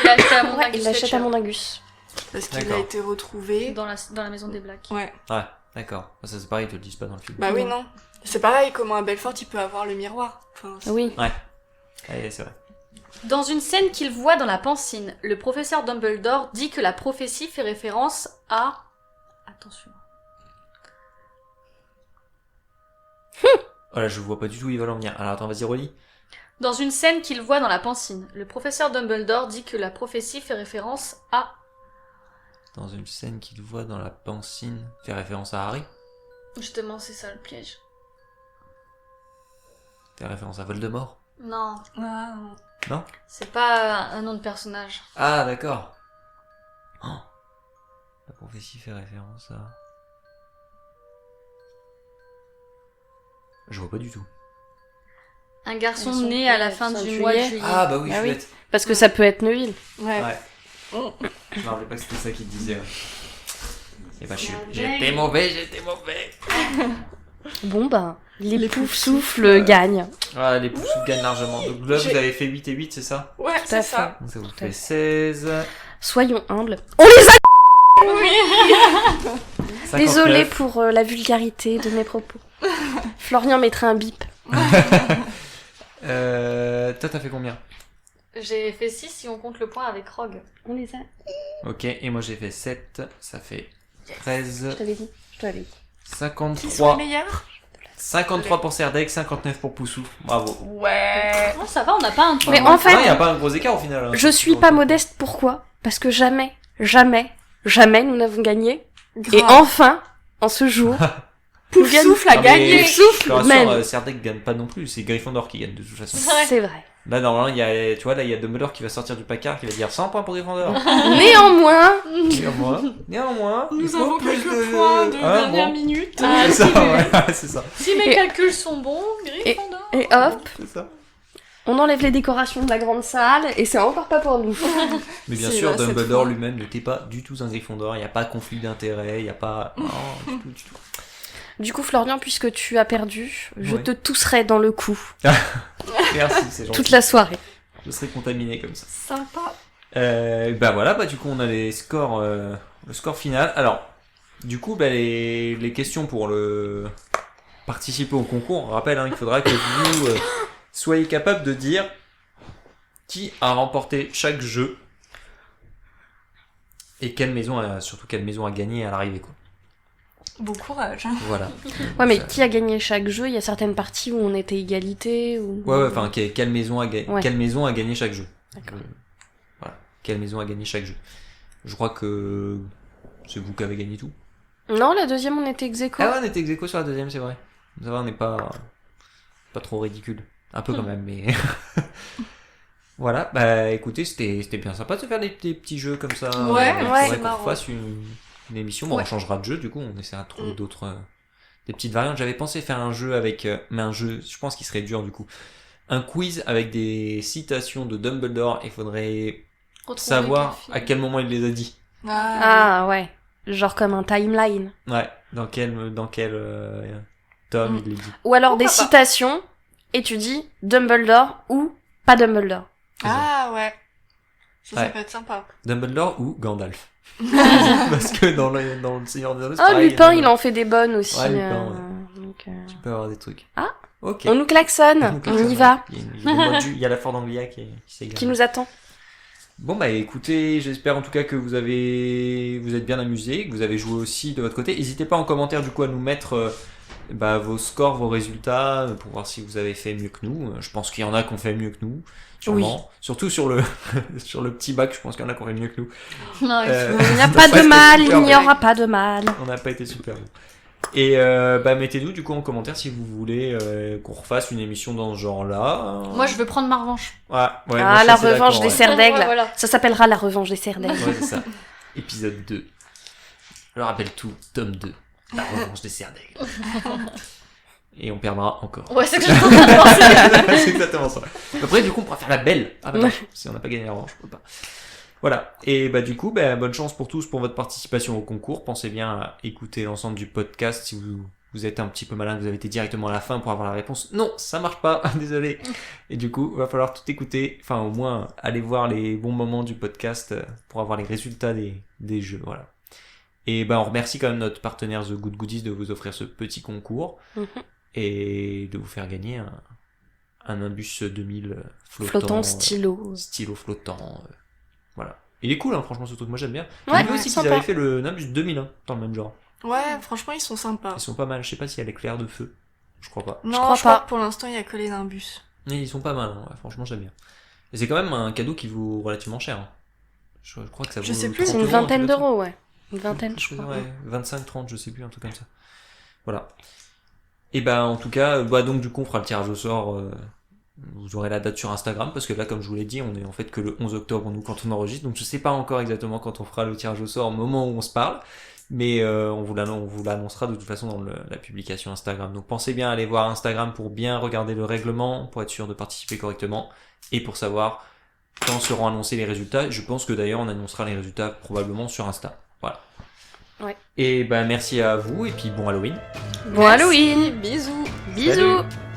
l'a acheté à mon Ouais, il l'achète à Montingus. Parce qu'il a D'accord. été retrouvé. dans la maison des Blacks. Ouais. Ouais, d'accord. Ça c'est pareil, ils te le disent pas dans le film. Bah oui, non. C'est pareil, comment Abelfort, il peut avoir le miroir. Enfin, c'est- Oui. Ouais, c'est vrai. Dans une scène qu'il voit dans la Pancine, le professeur Dumbledore dit que la prophétie fait référence à... Attention. Oh là, je vois pas du tout où ils veulent en venir. Alors attends, vas-y, relis. Dans une scène qu'il voit dans la Pancine, le professeur Dumbledore dit que la prophétie fait référence à... Dans une scène qu'il voit dans la pancine, fait référence à Harry, Justement, c'est ça le piège. fait référence à Voldemort. Non, Non? c'est pas un nom de personnage. Ah, d'accord. Oh. La prophétie fait référence à... Je vois pas du tout. Un garçon Garçon né né à la à fin fin du de mois de juillet. juillet. Ah, bah oui, Ah je suis oui. bête. Parce que ça peut être Neuville. Ouais. Ouais. Oh. Je me rappelais pas que c'était ça qu'il disait. Ouais. Et bah, Merde. j'étais mauvais. Bon ben, les poufs souffles gagnent. Ah, les pouces gagnent largement. Donc là, vous avez fait 8 et 8, c'est ça? Ouais, Tout à c'est ça. Donc ça vous Tout à fait fait. 16. Soyons humbles. On les a 59. Désolée pour la vulgarité de mes propos. Florian mettra un bip. Toi, t'as fait combien? J'ai fait 6 si on compte le point avec Rogue. On les a. Ok, et moi j'ai fait 7. Ça fait 13. Je t'avais dit. Je t'avais dit. Qui sont les 53. meilleurs? 53 pour Serdeg, 59 pour Poussou. Bravo. Ouais. Non, ça va, on n'a pas un tour. Mais en fait, il n'y a pas un gros écart au final. Hein. je suis pas modeste. Pourquoi? Parce que jamais nous n'avons gagné. Et Grave. enfin, en ce jour, Pouf gagne. souffle a Non, gagné. mais- souffle Je te même. rassure, Serdeg gagne pas non plus. C'est Gryffondor qui gagne de toute façon. Ouais. C'est vrai. Là, normalement, il y a, tu vois, là, il y a Dumbledore qui va sortir du placard, qui va dire 100 points pour Gryffondor. Néanmoins, Néanmoins, il Nous faut avons plus quelques points de Ah, dernière bon. minute. Ah, C'est ça, si, ouais, c'est ça. Si mes Et- calculs sont bons, Gryffondor. et hop, C'est ça. on enlève les décorations de la grande salle et c'est encore pas pour nous. Mais bien C'est sûr, vrai, cette Dumbledore fois. lui-même n'était pas du tout un Gryffondor. Il n'y a pas de conflit d'intérêt, il n'y a pas. Non, du tout, du tout. Du coup, Florian, puisque tu as perdu, je Ouais. te tousserai dans le cou Merci, c'est gentil. toute la soirée. Je serai contaminé comme ça. Sympa. Bah voilà, bah du coup on a les scores, le score final. Alors, du coup, bah les questions pour le participer au concours. On rappelle, hein, il faudra que vous soyez capable de dire qui a remporté chaque jeu et quelle maison surtout quelle maison a gagné à l'arrivée, quoi. Bon courage. hein. Voilà. Ouais, mais Ça- qui a gagné chaque jeu? Il y a certaines parties où on était égalité ou... Ouais, enfin, quelle maison a gagné, Ouais. quelle maison a gagné chaque jeu. D'accord. Voilà. Quelle maison a gagné chaque jeu. Je crois que c'est vous qui avez gagné tout. Non, la deuxième, on était ex aequo. Ah ouais, on était ex aequo sur la deuxième, c'est vrai. Ça va, on n'est pas trop ridicule. Un peu quand même, mais... Voilà, bah écoutez, c'était bien sympa de se faire des petits jeux comme ça. Ouais, Il ouais, faudrait c'est qu'on marrant. fasse une émission. Bon, Ouais. on changera de jeu, du coup, on essaiera de trouver Mm. d'autres... des petites variantes. J'avais pensé faire un jeu avec... mais un jeu, je pense qu'il serait dur, du coup. Un quiz avec des citations de Dumbledore, et il faudrait Retrouver savoir quel film. à quel moment il les a dit. Ah ouais, genre comme un timeline. Ouais, dans quel tome Mm. il les dit. Ou alors des Pourquoi pas. citations et tu dis Dumbledore ou pas Dumbledore. Ah ouais. Ça Ouais. peut être sympa. Dumbledore ou Gandalf. Parce que dans le Seigneur des Anneaux, c'est Ah, pareil, Lupin, il y a- il en fait des bonnes aussi. Ouais, Lupin, donc, Tu peux avoir des trucs. Ah. Ok. on nous klaxonne, Donc, on ça y va. Il y a la Ford Anglia qui s'égare. Qui nous attend? Bon bah écoutez, j'espère en tout cas que vous êtes bien amusés, que vous avez joué aussi de votre côté. N'hésitez pas en commentaire du coup à nous mettre vos scores, vos résultats, pour voir si vous avez fait mieux que nous. Je pense qu'il y en a qui ont fait mieux que nous, sûrement. Surtout sur le sur le petit bac, je pense qu'il y en a qui ont fait mieux que nous. Non, Il n'y a on pas n'a de été mal, super il n'y bons. aura pas de mal. On n'a pas été super bons. Et bah mettez-nous du coup en commentaire si vous voulez qu'on refasse une émission dans ce genre-là. moi je veux prendre ma revanche. Ouais, ouais, moi, Ah, je la suis assez revanche d'accord, des ouais. cerfs d'aigle. Ouais, voilà. Ça s'appellera la revanche des cerfs d'aigle. Ouais, c'est ça. Épisode 2. Je rappelle tout, tome 2. La revanche des cerfs d'aigle. Et on perdra encore. Ouais, c'est que je suis en train de penser. C'est exactement ça. Après, du coup, on pourra faire la belle. Ah bah non, si on n'a pas gagné la revanche, on peut pas. Voilà. Et bah du coup, bah, bonne chance pour tous pour votre participation au concours. Pensez bien à écouter l'ensemble du podcast si vous êtes un petit peu malin, que vous avez été directement à la fin pour avoir la réponse. Non, ça marche pas, désolé. Et du coup, va falloir tout écouter, enfin au moins aller voir les bons moments du podcast pour avoir les résultats des jeux, voilà. Et ben on remercie quand même notre partenaire The Good Goodies de vous offrir ce petit concours Mhm. et de vous faire gagner un Nimbus 2000 Flottant stylo. stylo flottant, voilà. Il est cool, hein, franchement, ce truc, moi j'aime bien. J'ai Ouais, vu aussi qu'ils sympa. avaient fait le Nimbus 2001 dans le même genre. Ouais, franchement, ils sont sympas. Ils sont pas mal, je sais pas s'il y a l'éclair de feu. Je crois pas. Non, crois je crois pas. que pour l'instant, il y a que les Nimbus. Mais ils sont pas mal, hein, ouais, franchement j'aime bien. Et c'est quand même un cadeau qui vaut relativement cher. Hein. Je crois que ça vaut Je sais plus. 30 C'est une euros, un vingtaine truc comme ça. d'euros, ouais. Une vingtaine, je crois. Ouais, 25, 30, je sais plus, un truc comme ça. Voilà. Et ben en tout cas, bah donc du coup on fera le tirage au sort Vous aurez la date sur Instagram, parce que là, comme je vous l'ai dit, on est en fait que le 11 octobre, nous, quand on enregistre, donc je sais pas encore exactement quand on fera le tirage au sort au moment où on se parle, mais on vous l'annoncera de toute façon dans la publication Instagram. Donc pensez bien à aller voir Instagram pour bien regarder le règlement, pour être sûr de participer correctement, et pour savoir quand seront annoncés les résultats. Je pense que d'ailleurs on annoncera les résultats probablement sur Insta. Voilà. Ouais. Et ben merci à vous, et puis bon Halloween. Bon Halloween. Bisous. Bisous. Salut.